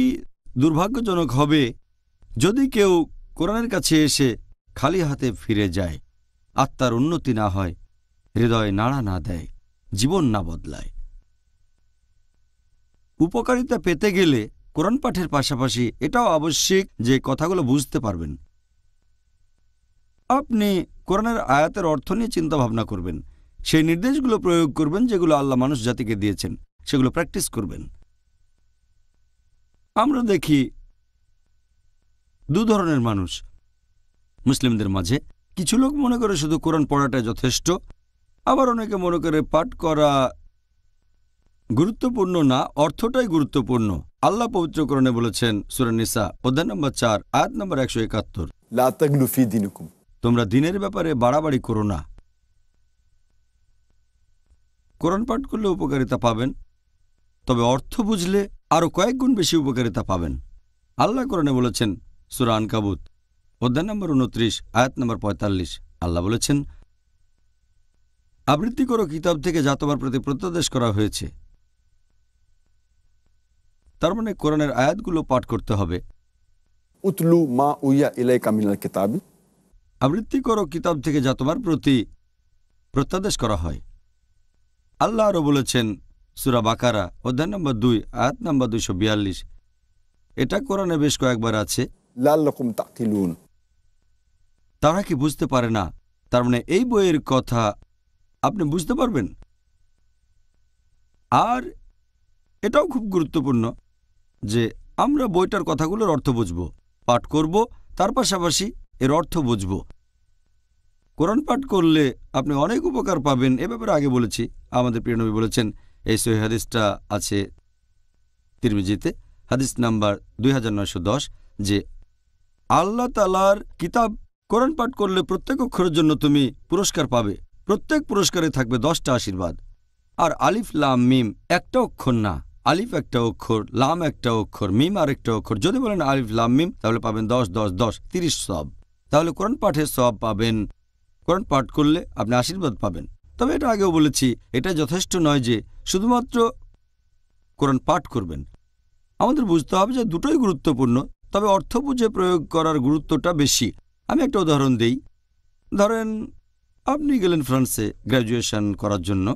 দুর্ভাগ্যজনক হবে যদি কেউ কোরআনের কাছে এসে খালি হাতে ফিরে যায়, আত্মার উন্নতি না হয়, হৃদয় নাড়া না দেয়, জীবন না বদলায়। উপকারিতা পেতে গেলে কোরআন পাঠের পাশাপাশি এটাও আবশ্যিক যে কথাগুলো বুঝতে পারবেন। আপনি কোরআনের আয়াতের অর্থ নিয়ে চিন্তাভাবনা করবেন, সেই নির্দেশগুলো প্রয়োগ করবেন যেগুলো আল্লাহ মানুষ জাতিকে দিয়েছেন, সেগুলো প্র্যাকটিস করবেন। আমরা দেখি দু ধরনের মানুষ মুসলিমদের মাঝে। কিছু লোক মনে করে শুধু কোরআন পড়াটা যথেষ্ট, আবার অনেকে মনে করে পাঠ করা গুরুত্বপূর্ণ না, অর্থটাই গুরুত্বপূর্ণ। আল্লাহ পবিত্র কোরআনে বলেছেন সূরা নিসা অধ্যায় নম্বর 4 আয়াত নম্বর 171, লা তাগলু ফি দীনিকুম। তোমরা দিনের ব্যাপারে বাড়াবাড়ি করো না। কোরআন পাঠ করলে উপকারিতা পাবেন, তবে অর্থ বুঝলে আরও কয়েক গুণ বেশি উপকারিতা পাবেন। আল্লাহ কোরআনে বলেছেন সূরা আনকাবুত অধ্যায় নম্বর 29 আয়াত নম্বর 45, আল্লাহ বলেছেন, আবৃত্তি করো কিতাব থেকে যা তোমার প্রতি প্রত্যাদেশ করা হয়েছে। তার মানে কোরআনের আয়াতগুলো পাঠ করতে হবে। উতলু মা উইয়া ইলাইকা মিনাল কিতাবি। আবৃত্তি করো কিতাব থেকে যা তোমার প্রতি প্রত্যাদেশ করা হয়। আল্লাহ আরও বলেছেন সূরা বাকারা অধ্যায় নম্বর 2 আয়াত নম্বর 242, এটা কোরআনে বেশ কয়েকবার আছে। লাল্লাকুম তাকিলুন। তারা কি বুঝতে পারে না? তার মানে এই বইয়ের কথা আপনি বুঝতে পারবেন। আর এটাও খুব গুরুত্বপূর্ণ যে আমরা বইটার কথাগুলোর অর্থ বুঝব, পাঠ করব, তার পাশাপাশি এর অর্থ বুঝব। কোরআন পাঠ করলে আপনি অনেক উপকার পাবেন। এ ব্যাপারে আগে বলেছি, আমাদের প্রিয় নবী বলেছেন। এই সহিহ হাদিসটা আছে তিরমিজিতে, হাদিস নাম্বার 2910, যে আল্লাহ তাআলার কিতাব কোরআন পাঠ করলে প্রত্যেক অক্ষরের জন্য তুমি পুরস্কার পাবে। প্রত্যেক পুরস্কারে থাকবে 10টা আশীর্বাদ। আর আলিফ লাম মিম একটা অক্ষর না, আলিফ একটা অক্ষর, লাম একটা অক্ষর, মিম আরেকটা অক্ষর। যদি বলেন আলিফ লাম মিম, তাহলে পাবেন 10 10 10 30 সওয়াব। তাহলে কোরআন পাঠের সওয়াব পাবেন। কোরআন পাঠ করলে আপনি আশীর্বাদ পাবেন। তবে এটা আগেও বলেছি, এটা যথেষ্ট নয় যে শুধুমাত্র কোরআন পাঠ করবেন। আমাদের বুঝতে হবে যে দুটোই গুরুত্বপূর্ণ, তবে অর্থ বুঝে প্রয়োগ করার গুরুত্বটা বেশি। আমি একটা উদাহরণ দিই। ধরেন আপনি গেলেন ফ্রান্সে গ্র্যাজুয়েশন করার জন্য।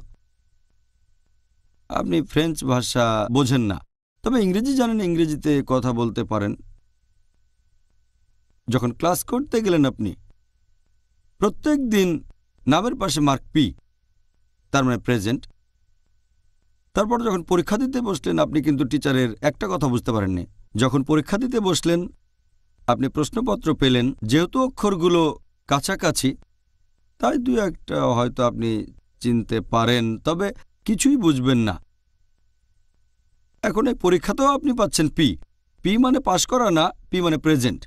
আপনি ফ্রেঞ্চ ভাষা বোঝেন না, তবে ইংরেজি জানেন, ইংরেজিতে কথা বলতে পারেন। যখন ক্লাস করতে গেলেন আপনি প্রত্যেক দিন নামের পাশে মার্ক পি, তার মানে প্রেজেন্ট। তারপর যখন পরীক্ষা দিতে বসলেন আপনি কিন্তু টিচারের একটা কথা বুঝতে পারেননি। যখন পরীক্ষা দিতে বসলেন আপনি প্রশ্নপত্র পেলেন, যেহেতু অক্ষরগুলো কাছাকাছি তাই দুই একটা হয়তো আপনি চিনতে পারেন, তবে কিছুই বুঝবেন না। এখন এই পরীক্ষাতেও আপনি পাচ্ছেন পি। পি মানে পাশ করা না, পি মানে প্রেজেন্ট।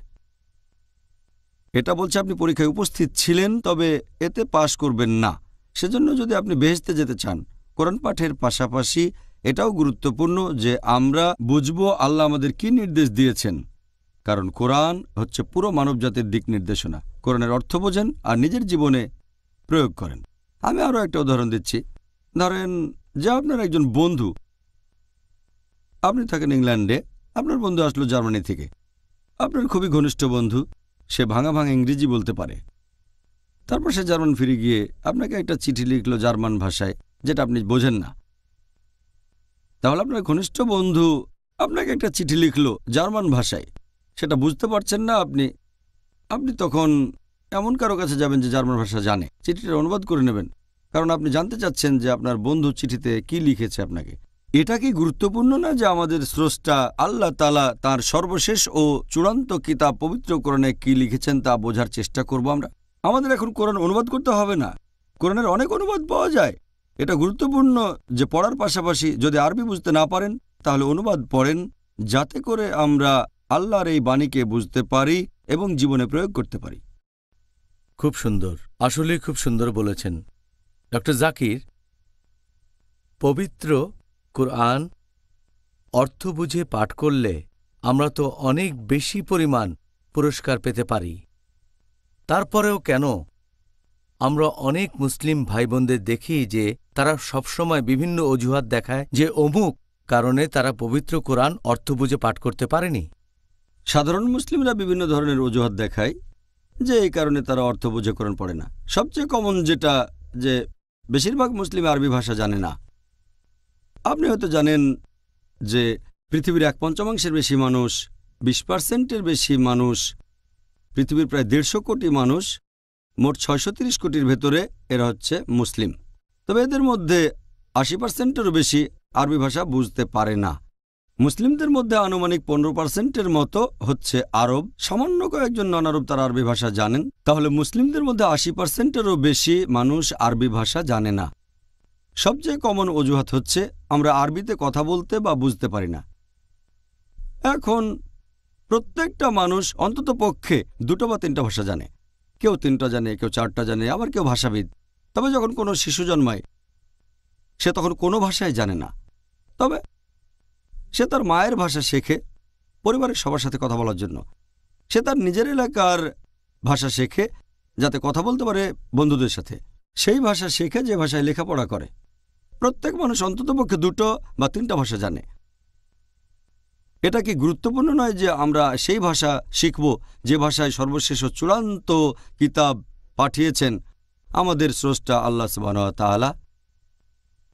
এটা বলছে আপনি পরীক্ষায় উপস্থিত ছিলেন, তবে এতে পাশ করবেন না। সেজন্য যদি আপনি বেহেশতে যেতে চান, কোরআন পাঠের পাশাপাশি এটাও গুরুত্বপূর্ণ যে আমরা বুঝব আল্লাহ আমাদের কি নির্দেশ দিয়েছেন। কারণ কোরআন হচ্ছে পুরো মানবজাতির দিক নির্দেশনা। কোরআনের অর্থ বোঝেন আর নিজের জীবনে প্রয়োগ করেন। আমি আরও একটা উদাহরণ দিচ্ছি। ধরেন যে আপনার একজন বন্ধু, আপনি থাকেন ইংল্যান্ডে, আপনার বন্ধু আসলো জার্মানি থেকে। আপনার খুবই ঘনিষ্ঠ বন্ধু, সে ভাঙা ভাঙা ইংরেজি বলতে পারে। তারপর সে জার্মান ফিরে গিয়ে আপনাকে একটা চিঠি লিখল জার্মান ভাষায়, যেটা আপনি বোঝেন না। তাহলে আপনার ঘনিষ্ঠ বন্ধু আপনাকে একটা চিঠি লিখল জার্মান ভাষায়, সেটা বুঝতে পারছেন না আপনি তখন এমন কারো কাছে যাবেন যে জার্মান ভাষা জানে, চিঠিটা অনুবাদ করে নেবেন, কারণ আপনি জানতে চাচ্ছেন যে আপনার বন্ধু চিঠিতে কি লিখেছে আপনাকে। এটা কি গুরুত্বপূর্ণ না যে আমাদের স্রষ্টা আল্লাহ তাআলা তাঁর সর্বশেষ ও চূড়ান্ত কিতাব পবিত্র কোরআনে কি লিখেছেন তা বোঝার চেষ্টা করব আমরা। আমাদের এখন কোরআন অনুবাদ করতে হবে না, কোরআনের অনেক অনুবাদ পাওয়া যায়। এটা গুরুত্বপূর্ণ যে পড়ার পাশাপাশি যদি আরবি বুঝতে না পারেন তাহলে অনুবাদ পড়েন, যাতে করে আমরা আল্লাহর এই বাণীকে বুঝতে পারি এবং জীবনে প্রয়োগ করতে পারি। খুব সুন্দর, আসলে খুব সুন্দর বলেছেন ডক্টর জাকির। পবিত্র কুরআন অর্থ বুঝে পাঠ করলে আমরা তো অনেক বেশি পরিমাণ পুরস্কার পেতে পারি। তারপরেও কেন আমরা অনেক মুসলিম ভাইবোনদের দেখি যে তারা সবসময় বিভিন্ন অজুহাত দেখায় যে অমুক কারণে তারা পবিত্র কোরআন অর্থ বুঝে পাঠ করতে পারেনি। সাধারণ মুসলিমরা বিভিন্ন ধরনের অজুহাত দেখায় যে এই কারণে তারা অর্থ বুঝে কোরআন পড়ে না। সবচেয়ে কমন যেটা, যে বেশিরভাগ মুসলিম আরবি ভাষা জানে না। আপনি হয়তো জানেন যে পৃথিবীর 1/5 বেশি মানুষ, 20% বেশি মানুষ, পৃথিবীর প্রায় 150 কোটি মানুষ, মোট 630 কোটির ভেতরে এরা হচ্ছে মুসলিম। তবে এদের মধ্যে 80%-এরও বেশি আরবি ভাষা বুঝতে পারে না। মুসলিমদের মধ্যে আনুমানিক 15%-এর মতো হচ্ছে আরব, সামান্য কয়েকজন নন আরব তারা আরবি ভাষা জানেন। তাহলে মুসলিমদের মধ্যে 80%-এরও বেশি মানুষ আরবি ভাষা জানে না। সবচেয়ে কমন অজুহাত হচ্ছে আমরা আরবিতে কথা বলতে বা বুঝতে পারি না। এখন প্রত্যেকটা মানুষ অন্তত পক্ষে 2 বা 3টা ভাষা জানে। কেউ 3টা জানে, কেউ 4টা জানে, আবার কেউ ভাষাবিদ। তবে যখন কোনো শিশু জন্মায় সে তখন কোনো ভাষাই জানে না, তবে সে তার মায়ের ভাষা শেখে পরিবারের সবার সাথে কথা বলার জন্য। সে তার নিজের এলাকার ভাষা শেখে যাতে কথা বলতে পারে বন্ধুদের সাথে। সেই ভাষা শেখে যে ভাষায় লেখাপড়া করে। প্রত্যেক মানুষ অন্ততপক্ষে 2 বা 3টা ভাষা জানে। এটা কি গুরুত্বপূর্ণ নয় যে আমরা সেই ভাষা শিখব যে ভাষায় সর্বশেষ ও চূড়ান্ত কিতাব পাঠিয়েছেন আমাদের স্রষ্টা আল্লাহ সুবহানাহু ওয়া তাআলা?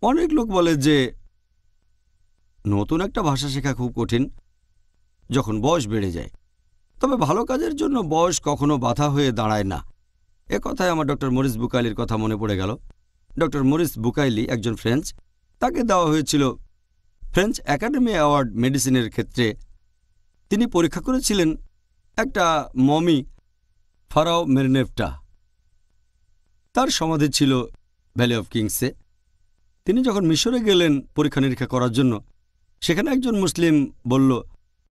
অনেক লোক বলে যে নতুন একটা ভাষা শেখা খুব কঠিন যখন বয়স বেড়ে যায়। তবে ভালো কাজের জন্য বয়স কখনো বাধা হয়ে দাঁড়ায় না। এ কথায় আমার ডক্টর মরিস বুকাইলির কথা মনে পড়ে গেল। ডক্টর মরিস বুকাইলি একজন ফ্রেঞ্চ। তাকে দেওয়া হয়েছিল ফ্রেঞ্চ একাডেমি অ্যাওয়ার্ড মেডিসিনের ক্ষেত্রে। তিনি পরীক্ষা করেছিলেন একটা মমি, ফারাও মেরনেফটা। তার সমাধি ছিল ভ্যালি অফ কিংসে। তিনি যখন মিশরে গেলেন পরীক্ষা নিরীক্ষা করার জন্য, সেখানে একজন মুসলিম বলল,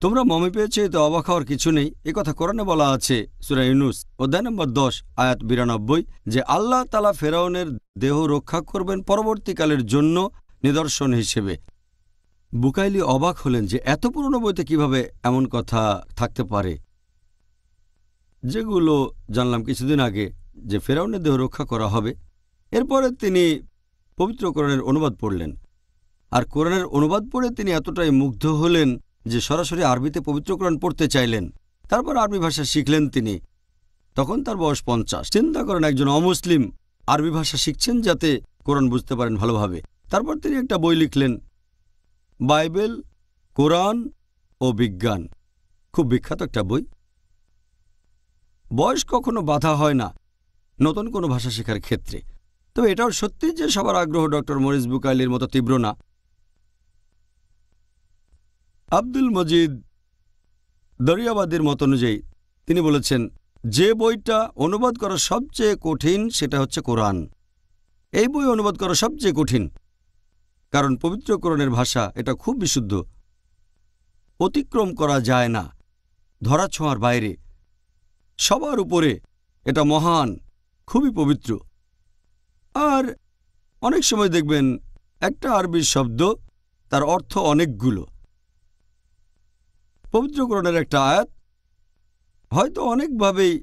তোমরা মমি পেয়েছো, এতে অবাক হওয়ার কিছু নেই। কথা কোরআনে বলা আছে সূরা ইউনূস অধ্যায় নম্বর 10 আয়াত 92, যে আল্লাহ তাআলা ফেরাউনের দেহ রক্ষা করবেন পরবর্তীকালের জন্য নিদর্শন হিসেবে। বুকাইলি অবাক হলেন যে এত পুরনো বইতে কিভাবে এমন কথা থাকতে পারে, যেগুলো জানলাম কিছুদিন আগে যে ফেরাউনের দেহ রক্ষা করা হবে। এরপরে তিনি পবিত্র কোরআনের অনুবাদ পড়লেন, আর কোরআনের অনুবাদ পড়ে তিনি এতটাই মুগ্ধ হলেন যে সরাসরি আরবিতে পবিত্র কোরআন পড়তে চাইলেন। তারপর আরবি ভাষা শিখলেন তিনি। তখন তার বয়স 50। চিন্তা করেন, একজন অমুসলিম আরবি ভাষা শিখছেন যাতে কোরআন বুঝতে পারেন ভালোভাবে। তারপর তিনি একটা বই লিখলেন, বাইবেল, কোরআন ও বিজ্ঞান। খুব বিখ্যাত একটা বই। বয়স কখনো বাধা হয় না নতুন কোনো ভাষা শেখার ক্ষেত্রে। তবে এটাও সত্যি যে সবার আগ্রহ ডক্টর মরিস বুকাইলির মতো তীব্র না। আব্দুল মজিদ দরিয়াবাদীর মত অনুযায়ী তিনি বলেছেন, যে বইটা অনুবাদ করা সবচেয়ে কঠিন সেটা হচ্ছে কোরআন। এই বই অনুবাদ করা সবচেয়ে কঠিন, কারণ পবিত্র কোরআনের ভাষা এটা খুব বিশুদ্ধ, অতিক্রম করা যায় না, ধরাছোঁয়ার বাইরে, সবার উপরে। এটা মহান, খুবই পবিত্র। আর অনেক সময় দেখবেন একটা আরবি শব্দ তার অর্থ অনেকগুলো। পবিত্র কোরআনের একটা আয়াত হয়তো অনেকভাবেই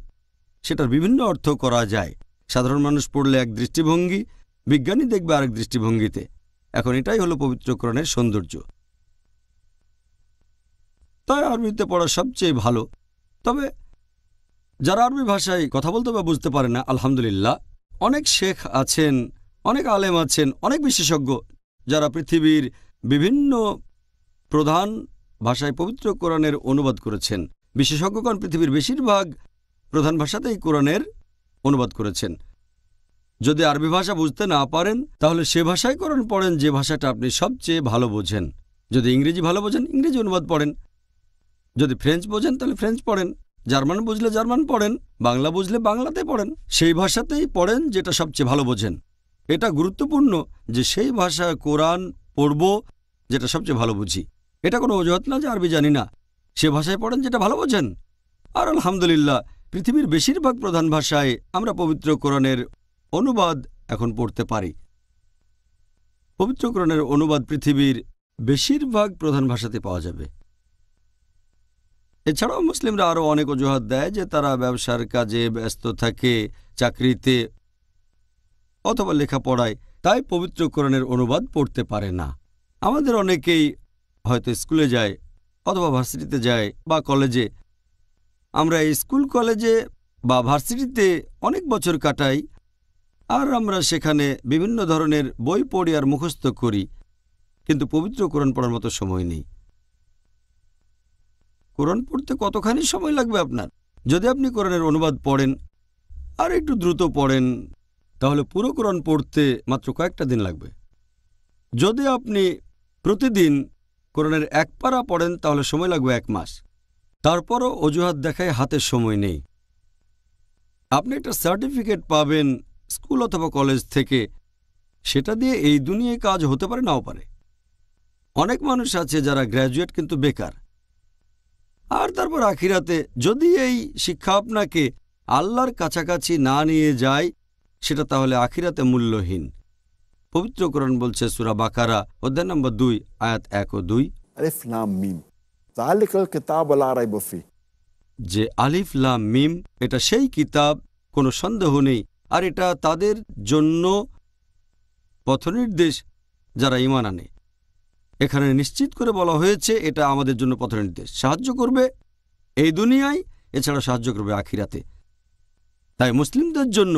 সেটার বিভিন্ন অর্থ করা যায়। সাধারণ মানুষ পড়লে এক দৃষ্টিভঙ্গি, বিজ্ঞানী দেখবে আরেক দৃষ্টিভঙ্গিতে। এখন এটাই হলো পবিত্র কোরআনের সৌন্দর্য। তাই আরবিতে পড়া সবচেয়ে ভালো। তবে যারা আরবি ভাষায় কথা বলতে বা বুঝতে পারে না, আলহামদুলিল্লাহ অনেক শেখ আছেন, অনেক আলেম আছেন, অনেক বিশেষজ্ঞ যারা পৃথিবীর বিভিন্ন প্রধান ভাষায় পবিত্র কোরআনের অনুবাদ করেছেন। বিশেষজ্ঞগণ পৃথিবীর বেশিরভাগ প্রধান ভাষাতেই কোরআনের অনুবাদ করেছেন। যদি আরবি ভাষা বুঝতে না পারেন তাহলে সে ভাষায় কোরআন পড়েন যে ভাষাটা আপনি সবচেয়ে ভালো বোঝেন। যদি ইংরেজি ভালো বোঝেন ইংরেজি অনুবাদ পড়েন, যদি ফ্রেঞ্চ বোঝেন তাহলে ফ্রেঞ্চ পড়েন, জার্মান বুঝলে জার্মান পড়েন, বাংলা বুঝলে বাংলাতে পড়েন। সেই ভাষাতেই পড়েন যেটা সবচেয়ে ভালো বোঝেন। এটা গুরুত্বপূর্ণ যে সেই ভাষায় কোরআন পড়ব যেটা সবচেয়ে ভালো বুঝি। এটা কোনো অজুহাত না যে আরবি জানি না, সে ভাষায় পড়েন যেটা ভালো বোঝেন। আর আলহামদুলিল্লাহ পৃথিবীর বেশিরভাগ প্রধান ভাষায় আমরা পবিত্র কোরআনের অনুবাদ এখন পড়তে পারি। পবিত্র কোরআনের অনুবাদ পৃথিবীর বেশিরভাগ প্রধান ভাষাতে পাওয়া যাবে। এছাড়াও মুসলিমরা আরও অনেক অজুহাত দেয় যে তারা ব্যবসার কাজে ব্যস্ত থাকে, চাকরিতে অথবা লেখাপড়ায়, তাই পবিত্র কোরআনের অনুবাদ পড়তে পারে না। আমাদের অনেকেই হয়তো স্কুলে যায় অথবা ভার্সিটিতে যায় বা কলেজে। আমরা এই স্কুল, কলেজে বা ভার্সিটিতে অনেক বছর কাটাই, আর আমরা সেখানে বিভিন্ন ধরনের বই পড়ি আর মুখস্থ করি, কিন্তু পবিত্র কোরআন পড়ার মতো সময় নেই। কোরআন পড়তে কতখানি সময় লাগবে আপনার? যদি আপনি কোরআনের অনুবাদ পড়েন আর একটু দ্রুত পড়েন তাহলে পুরো কোরআন পড়তে মাত্র কয়েকটা দিন লাগবে। যদি আপনি প্রতিদিন কোরআনের এক পারা পড়েন তাহলে সময় লাগবে 1 মাস। তারপরও অজুহাত দেখায় হাতে সময় নেই। আপনি একটা সার্টিফিকেট পাবেন স্কুল অথবা কলেজ থেকে, সেটা দিয়ে এই দুনিয়ায় কাজ হতে পারে নাও পারে। অনেক মানুষ আছে যারা গ্র্যাজুয়েট কিন্তু বেকার। আর তারপর আখিরাতে যদি এই শিক্ষা আপনাকে আল্লাহর কাছাকাছি না নিয়ে যায় সেটা তাহলে আখিরাতে মূল্যহীন। পবিত্র কোরআন বলছে সূরা বাকারা অধ্যায় নম্বর 2 আয়াত 1 ও 2, আলিফ লাম মিম যালিকাল কিতাবু লা রাইবা ফি, যে আলিফ লাম মিম এটা সেই কিতাব, কোনো সন্দেহ নেই, আর এটা তাদের জন্য পথনির্দেশ যারা ঈমান আনে। এখানে নিশ্চিত করে বলা হয়েছে এটা আমাদের জন্য পথনির্দেশ, সাহায্য করবে এই দুনিয়ায়, এছাড়া সাহায্য করবে আখিরাতে। তাই মুসলিমদের জন্য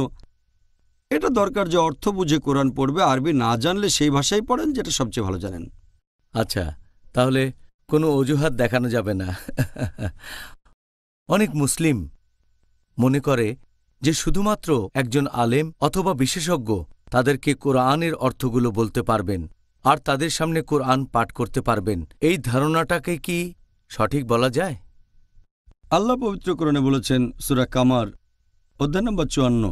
এটা দরকার যে অর্থ বুঝে কোরআন পড়বে। আরবি না জানলে সেই ভাষায় পড়েন যেটা সবচেয়ে ভালো জানেন। আচ্ছা, তাহলে কোনো অজুহাত দেখানো যাবে না। অনেক মুসলিম মনে করে যে শুধুমাত্র একজন আলেম অথবা বিশেষজ্ঞ তাদেরকে কোরআনের অর্থগুলো বলতে পারবেন আর তাদের সামনে কোরআন পাঠ করতে পারবেন। এই ধারণাটাকে কি সঠিক বলা যায়? আল্লাহ পবিত্র কোরআনে বলেছেন সূরা কামার অধ্যায় নম্বর 54,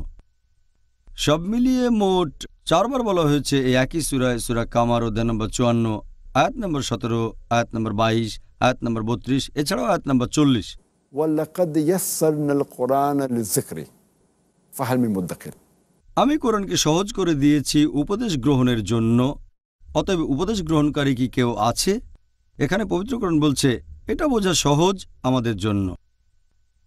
সব মিলিয়ে মোট 4 বার বলা হয়েছে এই একই সূরায়, সূরা কামার অধ্যায় নম্বর 54, আয়াত নম্বর 17, আয়াত নম্বর 22, আয়াত নম্বর 32, এছাড়াও আয়াত নম্বর 40। ওয়ালাকাদ ইয়াসসারনাল কুরআনা লিযিকরি ফাহাল মিন মুদ্দাকির। আমি কোরআনকে সহজ করে দিয়েছি উপদেশ গ্রহণের জন্য, অতএব উপদেশ গ্রহণকারী কি কেউ আছে? এখানে পবিত্র কোরআন বলছে এটা বোঝা সহজ আমাদের জন্য।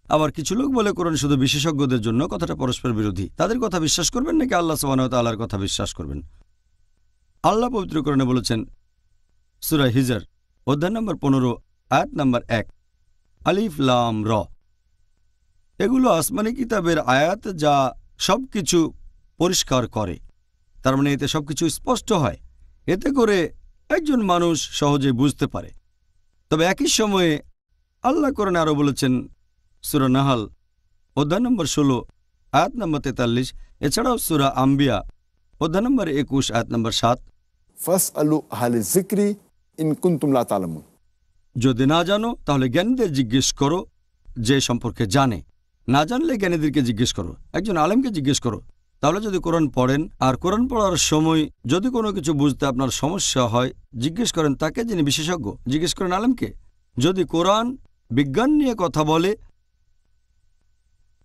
আবার কিছু লোক বলে কোরআন শুধু বিশেষজ্ঞদের জন্য। কথাটা পরস্পর বিরোধী। তাদের কথা বিশ্বাস করবেন নাকি আল্লাহ সুবহানাহু ওয়া তাআলার কথা বিশ্বাস করবেন? আল্লাহ পবিত্র কোরআনে বলেছেন সূরা হিজর অধ্যায় নম্বর 15, আয়াত নম্বর 1, আলিফ লাম র। এগুলো আসমানি কিতাবের আয়াত যা সবকিছু পরিষ্কার করে। তার মানে এতে সবকিছু স্পষ্ট হয়, এতে করে একজন মানুষ সহজে বুঝতে পারে। তবে একই সময়ে আল্লাহ কোরআনে আরও বলেছেন সূরা নাহাল অধ্যায় নম্বর 16, আয়াত নম্বর 43, এছাড়াও সূরা আম্বিয়া অধ্যায় নম্বর 21, আয়াত নম্বর 7, ফাসআলু আহলা যিকরি ইন কুনতুম লা তা'লামুন। যদি না জানো তাহলে জ্ঞানীদের জিজ্ঞেস করো যে সম্পর্কে জানে। না জানলে জ্ঞানীদেরকে জিজ্ঞেস করো, একজন আলেমকে জিজ্ঞেস করো। তাহলে যদি কোরআন পড়েন আর কোরআন পড়ার সময় যদি কোনো কিছু বুঝতে আপনার সমস্যা হয়, জিজ্ঞেস করেন তাকে যিনি বিশেষজ্ঞ, জিজ্ঞেস করেন আলেমকে। যদি কোরআন বিজ্ঞান নিয়ে কথা বলে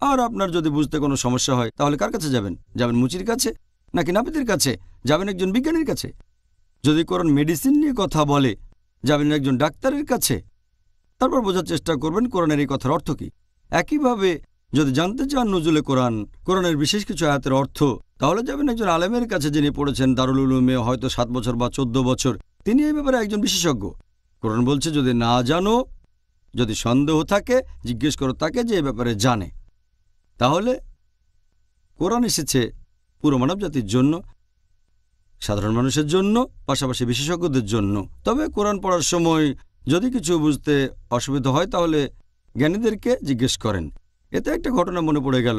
আর আপনার যদি বুঝতে কোনো সমস্যা হয়, তাহলে কার কাছে যাবেন? যাবেন মুচির কাছে নাকি নাপিতের কাছে? যাবেন একজন বিজ্ঞানীর কাছে। যদি কোরআন মেডিসিন নিয়ে কথা বলে, যাবেন একজন ডাক্তারের কাছে। তারপর বোঝার চেষ্টা করবেন কোরআনের এই কথার অর্থ কী। একইভাবে যদি জানতে চান নজুলে কোরআনের বিশেষ কিছু আয়াতের অর্থ, তাহলে যাবেন একজন আলেমের কাছে যিনি পড়েছেন দারুল উলুমে হয়তো 7 বছর বা 14 বছর। তিনি এই ব্যাপারে একজন বিশেষজ্ঞ। কোরআন বলছে যদি না জানো, যদি সন্দেহ থাকে, জিজ্ঞেস করো তাকে যে এ ব্যাপারে জানে। তাহলে কোরআন এসেছে পুরো মানবজাতির জন্য, সাধারণ মানুষের জন্য, পাশাপাশি বিশেষজ্ঞদের জন্য। তবে কোরআন পড়ার সময় যদি কিছু বুঝতে অসুবিধা হয় তাহলে জ্ঞানীদেরকে জিজ্ঞেস করেন। এতে একটা ঘটনা মনে পড়ে গেল,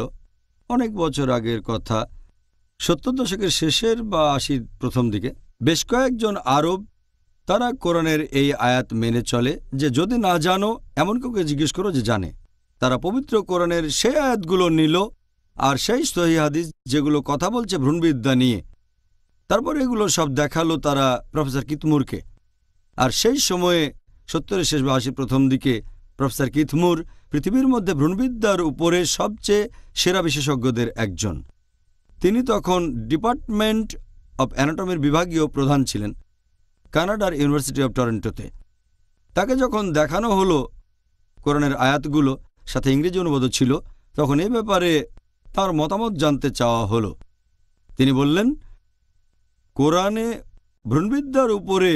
অনেক বছর আগের কথা। 70 দশকের শেষের বা 80 প্রথম দিকে বেশ কয়েকজন আরব তারা কোরআনের এই আয়াত মেনে চলে যে যদি না জানো এমন কাউকে জিজ্ঞেস করো যে জানে। তারা পবিত্র কোরআনের সেই আয়াতগুলো নিল আর সেই সহিহ হাদিস যেগুলো কথা বলছে ভ্রূণবিদ্যা নিয়ে, তারপর এগুলো সব দেখালো তারা প্রফেসর কিতমুরকে। আর সেই সময়ে 70-এর শেষ বা 80 প্রথম দিকে প্রফেসর কিতমুর পৃথিবীর মধ্যে ভ্রূণবিদ্যার উপরে সবচেয়ে সেরা বিশেষজ্ঞদের একজন। তিনি তখন ডিপার্টমেন্ট অব অ্যানাটমির বিভাগীয় প্রধান ছিলেন কানাডার ইউনিভার্সিটি অব টরন্টোতে। তাকে যখন দেখানো হলো কোরআনের আয়াতগুলো, সাথে ইংরেজি অনুবাদও ছিল, তখন এই ব্যাপারে তার মতামত জানতে চাওয়া হলো। তিনি বললেন কোরআনে ভ্রূণবিদ্যার উপরে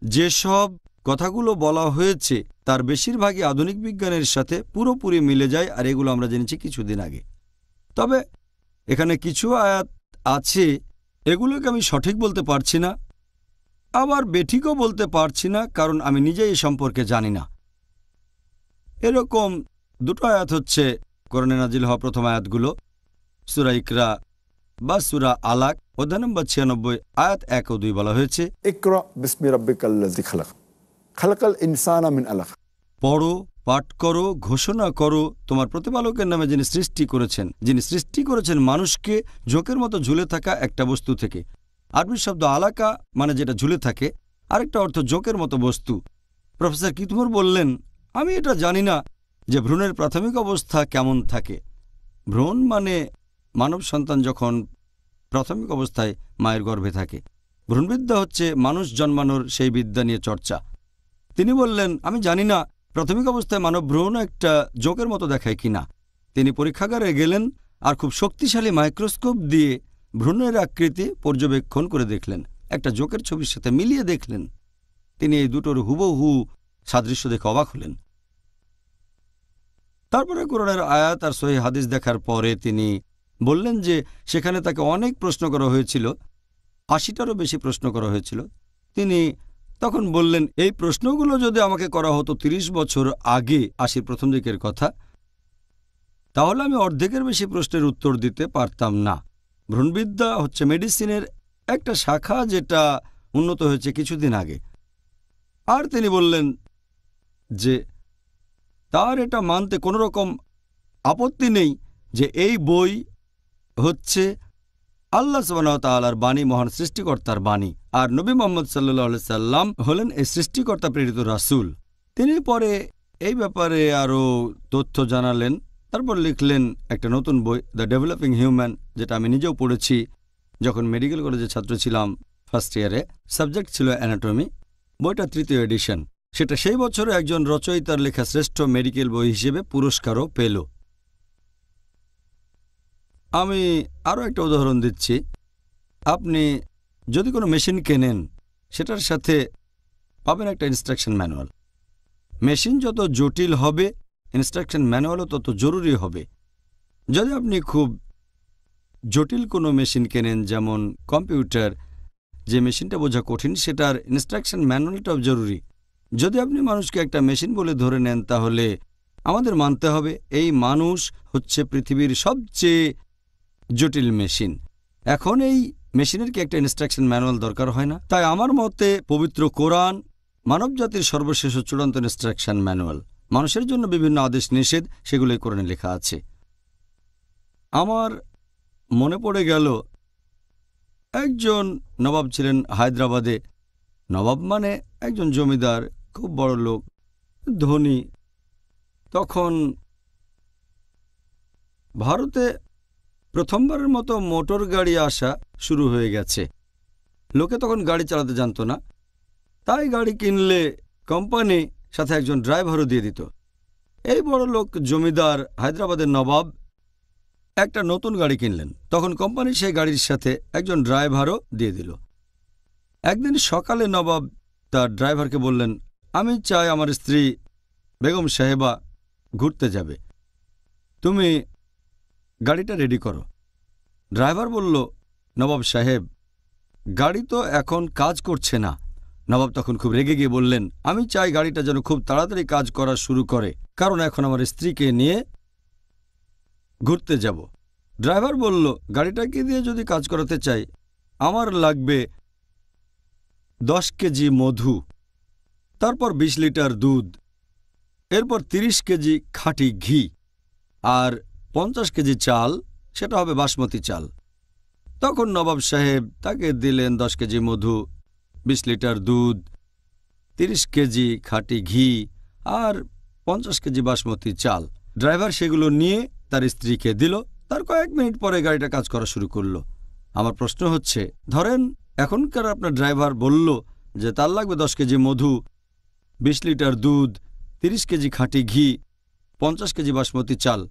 যেসব কথাগুলো বলা হয়েছে তার বেশিরভাগই আধুনিক বিজ্ঞানের সাথে পুরোপুরি মিলে যায়, আর এগুলো আমরা জেনেছি কিছুদিন আগে। তবে এখানে কিছু আয়াত আছে এগুলোকে আমি সঠিক বলতে পারছি না, আবার বেঠিকও বলতে পারছি না, কারণ আমি নিজেই এ সম্পর্কে জানি না। এরকম দুটো আয়াত হচ্ছে কোরআনে নাজিল হওয়া প্রথম আয়াতগুলো, সূরা ইকরা বা সূরা আলাক অধ্যায় নম্বর 96 আয়াত 1 ও 2 বলা হয়েছে ইকরা বিসমি রাব্বিকাল্লাযী খালাক খালাকাল ইনসানা মিন আলাক। পড়ো, পাঠ করো, ঘোষণা করো তোমার প্রতিপালকের নামে যিনি সৃষ্টি করেছেন মানুষকে ঝোঁকের মতো ঝুলে থাকা একটা বস্তু থেকে। আরবি শব্দ আলাকা মানে যেটা ঝুলে থাকে, আরেকটা অর্থ ঝোঁকের মতো বস্তু। প্রফেসর কিতমুর বললেন আমি এটা জানি না যে ভ্রূণের প্রাথমিক অবস্থা কেমন থাকে। ভ্রূণ মানে মানব সন্তান যখন প্রাথমিক অবস্থায় মায়ের গর্ভে থাকে। ভ্রূণবিদ্যা হচ্ছে মানুষ জন্মানোর সেই বিদ্যা নিয়ে চর্চা। তিনি বললেন আমি জানি না প্রাথমিক অবস্থায় মানব ভ্রূণ একটা জোকের মতো দেখায় কিনা। তিনি পরীক্ষাগারে গেলেন আর খুব শক্তিশালী মাইক্রোস্কোপ দিয়ে ভ্রূণের আকৃতি পর্যবেক্ষণ করে দেখলেন, একটা জোকের ছবির সাথে মিলিয়ে দেখলেন। তিনি এই দুটোর হুবহু সাদৃশ্য দেখে অবাক হলেন। তারপরে কোরআনের আয়াত আর সহিহ হাদিস দেখার পরে তিনি বললেন যে সেখানে তাকে অনেক প্রশ্ন করা হয়েছিল, 80টারও বেশি প্রশ্ন করা হয়েছিল। তিনি তখন বললেন এই প্রশ্নগুলো যদি আমাকে করা হতো 30 বছর আগে, 80 প্রথম দিকের কথা, তাহলে আমি অর্ধেকের বেশি প্রশ্নের উত্তর দিতে পারতাম না। ভ্রূণবিদ্যা হচ্ছে মেডিসিনের একটা শাখা যেটা উন্নত হয়েছে কিছুদিন আগে। আর তিনি বললেন যে তার এটা মানতে কোনো রকম আপত্তি নেই যে এই বই হচ্ছে আল্লাহ সুবহানাহু ওয়া তাআলার বাণী, মহান সৃষ্টিকর্তার বাণী। আর নবী মুহাম্মদ সাল্লাল্লাহু আলাইহি সাল্লাম হলেন এই সৃষ্টিকর্তা প্রেরিত রাসূল। তিনি পরে এই ব্যাপারে আরও তথ্য জানালেন, তারপর লিখলেন একটা নতুন বই, দ্য ডেভেলপিং হিউম্যান, যেটা আমি নিজেও পড়েছি যখন মেডিকেল কলেজের ছাত্র ছিলাম ফার্স্ট ইয়ারে। সাবজেক্ট ছিল অ্যানাটমি। বইটা 3য় এডিশন। সেটা সেই বছরে একজন রচয়িতার লেখা শ্রেষ্ঠ মেডিকেল বই হিসেবে পুরস্কারও পেল। আমি আরও একটা উদাহরণ দিচ্ছি। আপনি যদি কোনো মেশিন কেনেন, সেটার সাথে পাবেন একটা ইনস্ট্রাকশন ম্যানুয়াল। মেশিন যত জটিল হবে, ইনস্ট্রাকশন ম্যানুয়ালও তত জরুরি হবে। যদি আপনি খুব জটিল কোনো মেশিন কেনেন, যেমন কম্পিউটার, যে মেশিনটা বোঝা কঠিন, সেটার ইনস্ট্রাকশন ম্যানুয়ালটাও জরুরি। যদি আপনি মানুষকে একটা মেশিন বলে ধরে নেন, তাহলে আমাদের মানতে হবে এই মানুষ হচ্ছে পৃথিবীর সবচেয়ে জটিল মেশিন। এখন এই মেশিনের কি একটা ইনস্ট্রাকশন ম্যানুয়াল দরকার হয় না? তাই আমার মতে পবিত্র কোরআন মানবজাতির সর্বশেষ ও চূড়ান্ত ইনস্ট্রাকশন ম্যানুয়াল। মানুষের জন্য বিভিন্ন আদেশ নিষেধ, সেগুলোই কোরআনে লেখা আছে। আমার মনে পড়ে গেল, একজন নবাব ছিলেন হায়দ্রাবাদে। নবাব মানে একজন জমিদার, খুব বড় লোক, ধনী। তখন ভারতে প্রথমবারের মতো মোটর গাড়ি আসা শুরু হয়ে গেছে। লোকে তখন গাড়ি চালাতে জানতো না, তাই গাড়ি কিনলে কোম্পানি সাথে একজন ড্রাইভারও দিয়ে দিত। এই বড় লোক জমিদার হায়দ্রাবাদের নবাব একটা নতুন গাড়ি কিনলেন। তখন কোম্পানি সেই গাড়ির সাথে একজন ড্রাইভারও দিয়ে দিল। একদিন সকালে নবাব তার ড্রাইভারকে বললেন, আমি চাই আমার স্ত্রী বেগম সাহেবা ঘুরতে যাবে, তুমি গাড়িটা রেডি করো। ড্রাইভার বলল, নবাব সাহেব, গাড়ি তো এখন কাজ করছে না। নবাব তখন খুব রেগে গিয়ে বললেন, আমি চাই গাড়িটা যেন খুব তাড়াতাড়ি কাজ করা শুরু করে, কারণ এখন আমার স্ত্রীকে নিয়ে ঘুরতে যাব। ড্রাইভার বলল, গাড়িটাকে দিয়ে যদি কাজ করাতে চাই, আমার লাগবে 10 কেজি মধু, তারপর 20 লিটার দুধ, এরপর 30 কেজি খাঁটি ঘি, আর 50 কেজি চাল, সেটা হবে বাসমতি চাল। তখন নবাব সাহেব তাকে দিলেন 10 কেজি মধু, 20 লিটার দুধ, 30 কেজি খাঁটি ঘি আর 50 কেজি বাসমতি চাল। ড্রাইভার সেগুলো নিয়ে তার স্ত্রীকে দিল। তার কয়েক মিনিট পরে গাড়িটা কাজ করা শুরু করলো। আমার প্রশ্ন হচ্ছে, ধরেন এখনকার আপনার ড্রাইভার বলল যে তার লাগবে 10 কেজি মধু, 20 লিটার দুধ, 30 কেজি খাঁটি ঘি, 50 কেজি বাসমতি চাল।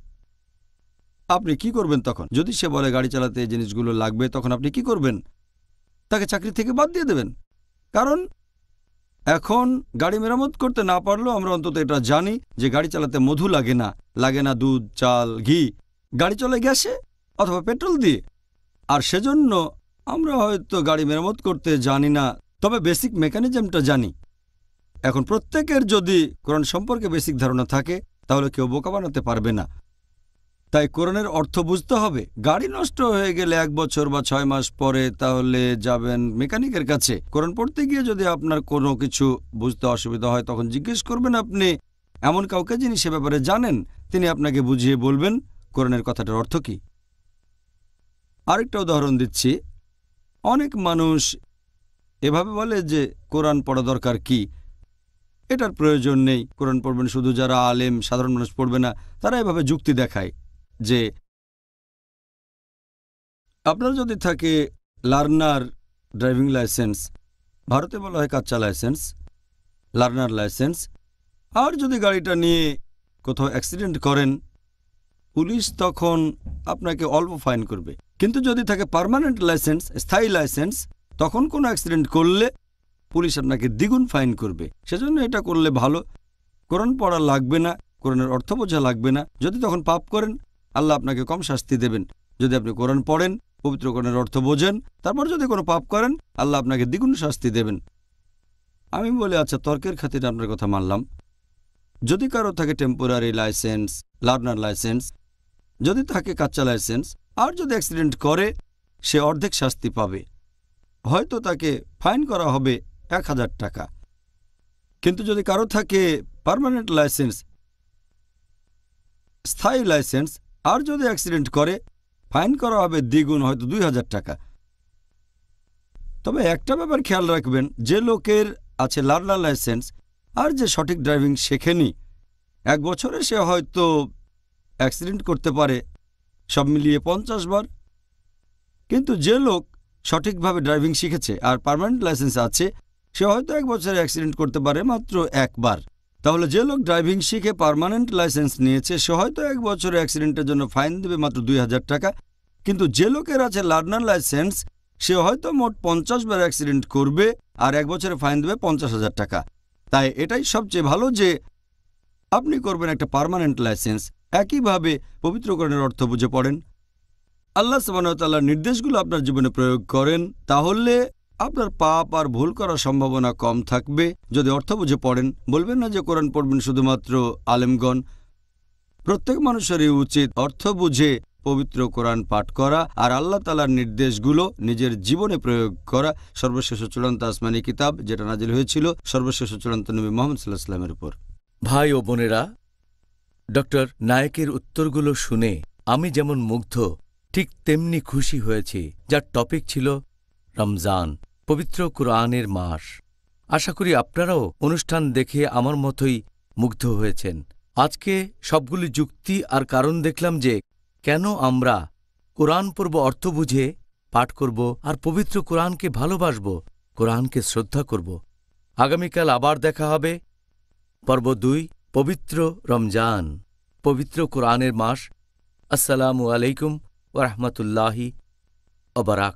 আপনি কি করবেন তখন? যদি সে বলে গাড়ি চালাতে এই জিনিসগুলো লাগবে, তখন আপনি কি করবেন? তাকে চাকরি থেকে বাদ দিয়ে দেবেন। কারণ এখন গাড়ি মেরামত করতে না পারলেও আমরা অন্তত এটা জানি যে গাড়ি চালাতে মধু লাগে না দুধ, চাল, ঘি। গাড়ি চলে গ্যাসে অথবা পেট্রোল দিয়ে। আর সেজন্য আমরা হয়তো গাড়ি মেরামত করতে জানি না, তবে বেসিক মেকানিজমটা জানি। এখন প্রত্যেকের যদি কোরআন সম্পর্কে বেসিক ধারণা থাকে, তাহলে কেউ বোকা বানাতে পারবে না। তাই কোরআনের অর্থ বুঝতে হবে। গাড়ি নষ্ট হয়ে গেলে 1 বছর বা 6 মাস পরে তাহলে যাবেন মেকানিকের কাছে। কোরআন পড়তে গিয়ে যদি আপনার কোনো কিছু বুঝতে অসুবিধা হয়, তখন জিজ্ঞেস করবেন আপনি এমন কাউকে যিনি সে ব্যাপারে জানেন, তিনি আপনাকে বুঝিয়ে বলবেন কোরআনের কথাটার অর্থ কী। আরেকটা উদাহরণ দিচ্ছি। অনেক মানুষ এভাবে বলে যে কোরআন পড়া দরকার কি, এটার প্রয়োজন নেই, কোরআন পড়বেন শুধু যারা আলেম, সাধারণ মানুষ পড়বে না। তারা এভাবে যুক্তি দেখায় যে আপনার যদি থাকে লার্নার ড্রাইভিং লাইসেন্স, ভারতে বলা হয় কাচ্চা লাইসেন্স, লার্নার লাইসেন্স, আর যদি গাড়িটা নিয়ে কোথাও অ্যাক্সিডেন্ট করেন, পুলিশ তখন আপনাকে অল্প ফাইন করবে। কিন্তু যদি থাকে পার্মানেন্ট লাইসেন্স, স্থায়ী লাইসেন্স, তখন কোনো অ্যাক্সিডেন্ট করলে পুলিশ আপনাকে দ্বিগুণ ফাইন করবে। সেজন্য এটা করলে ভালো। কোরআন পড়া লাগবে না, কোরআনের অর্থ বোঝা লাগবে না। যদি তখন পাপ করেন, আল্লাহ আপনাকে কম শাস্তি দেবেন। যদি আপনি কোরআন পড়েন, পবিত্র কোরআনের অর্থ বোঝেন, তারপর যদি কোনো পাপ করেন, আল্লাহ আপনাকে দ্বিগুণ শাস্তি দেবেন। আমি বলি, আচ্ছা, তর্কের খাতিরে আপনার কথা মানলাম। যদি কারো থাকে টেম্পোরারি লাইসেন্স, লার্নার লাইসেন্স, যদি থাকে কাচ্চা লাইসেন্স, আর যদি অ্যাক্সিডেন্ট করে, সে অর্ধেক শাস্তি পাবে। হয়তো তাকে ফাইন করা হবে 1000 টাকা। কিন্তু যদি কারো থাকে পার্মানেন্ট লাইসেন্স, স্থায়ী লাইসেন্স, আর যদি অ্যাক্সিডেন্ট করে, ফাইন করা হবে দ্বিগুণ, হয়তো ২,০০০ টাকা। তবে একটা ব্যাপার খেয়াল রাখবেন, যে লোকের আছে লার্নার লাইসেন্স আর যে সঠিক ড্রাইভিং শেখেনি, 1 বছরে সে হয়তো অ্যাক্সিডেন্ট করতে পারে সব মিলিয়ে 50 বার। কিন্তু যে লোক সঠিকভাবে ড্রাইভিং শিখেছে আর পার্মানেন্ট লাইসেন্স আছে, সে হয়তো 1 বছরে অ্যাক্সিডেন্ট করতে পারে মাত্র 1 বার। তাহলে যে লোক ড্রাইভিং শিখে পার্মানেন্ট লাইসেন্স নিয়েছে, সে হয়তো 1 বছরে অ্যাক্সিডেন্টের জন্য ফাইন দেবে মাত্র ২,০০০ টাকা। কিন্তু যে লোকের আছে লার্নার লাইসেন্স, সে হয়তো মোট 50 বার অ্যাক্সিডেন্ট করবে আর 1 বছরে ফাইন দেবে 50,000 টাকা। তাই এটাই সবচেয়ে ভালো যে আপনি করবেন একটা পার্মানেন্ট লাইসেন্স। একইভাবে পবিত্র কোরআনের অর্থ বুঝে পড়েন, আল্লাহ সুবহানাহু ওয়া তাআলার নির্দেশগুলো আপনার জীবনে প্রয়োগ করেন, তাহলে আপনার পাপ আর ভুল করার সম্ভাবনা কম থাকবে। যদি অর্থ বুঝে পড়েন, বলবেন না যে কোরআন পড়বেন শুধুমাত্র আলেমগণ। প্রত্যেক মানুষেরই উচিত অর্থ বুঝে পবিত্র কোরআন পাঠ করা আর আল্লাহ তাআলার নির্দেশগুলো নিজের জীবনে প্রয়োগ করা। সর্বশেষ চূড়ান্ত আসমানি কিতাব, যেটা নাজিল হয়েছিল সর্বশেষ চূড়ান্ত নবী মুহাম্মদ সাল্লাল্লাহু আলাইহি ওয়াসাল্লামের উপর। ভাই ও বোনেরা, ডক্টর নায়েকের উত্তরগুলো শুনে আমি যেমন মুগ্ধ, ঠিক তেমনি খুশি হয়েছি। যার টপিক ছিল রমজান, পবিত্র কুরআনের মাস। আশা করি আপনারাও অনুষ্ঠান দেখে আমার মতোই মুগ্ধ হয়েছেন। আজকে সবগুলি যুক্তি আর কারণ দেখলাম যে কেন আমরা কোরআন পড়ব, অর্থ বুঝে পাঠ করব আর পবিত্র কোরআনকে ভালোবাসব, কোরআনকে শ্রদ্ধা করব। আগামীকাল আবার দেখা হবে। পর্ব 2, পবিত্র রমজান, পবিত্র কোরআনের মাস। আসসালামু আলাইকুম ওয়া রাহমাতুল্লাহি ওয়া বারাকাতুহু।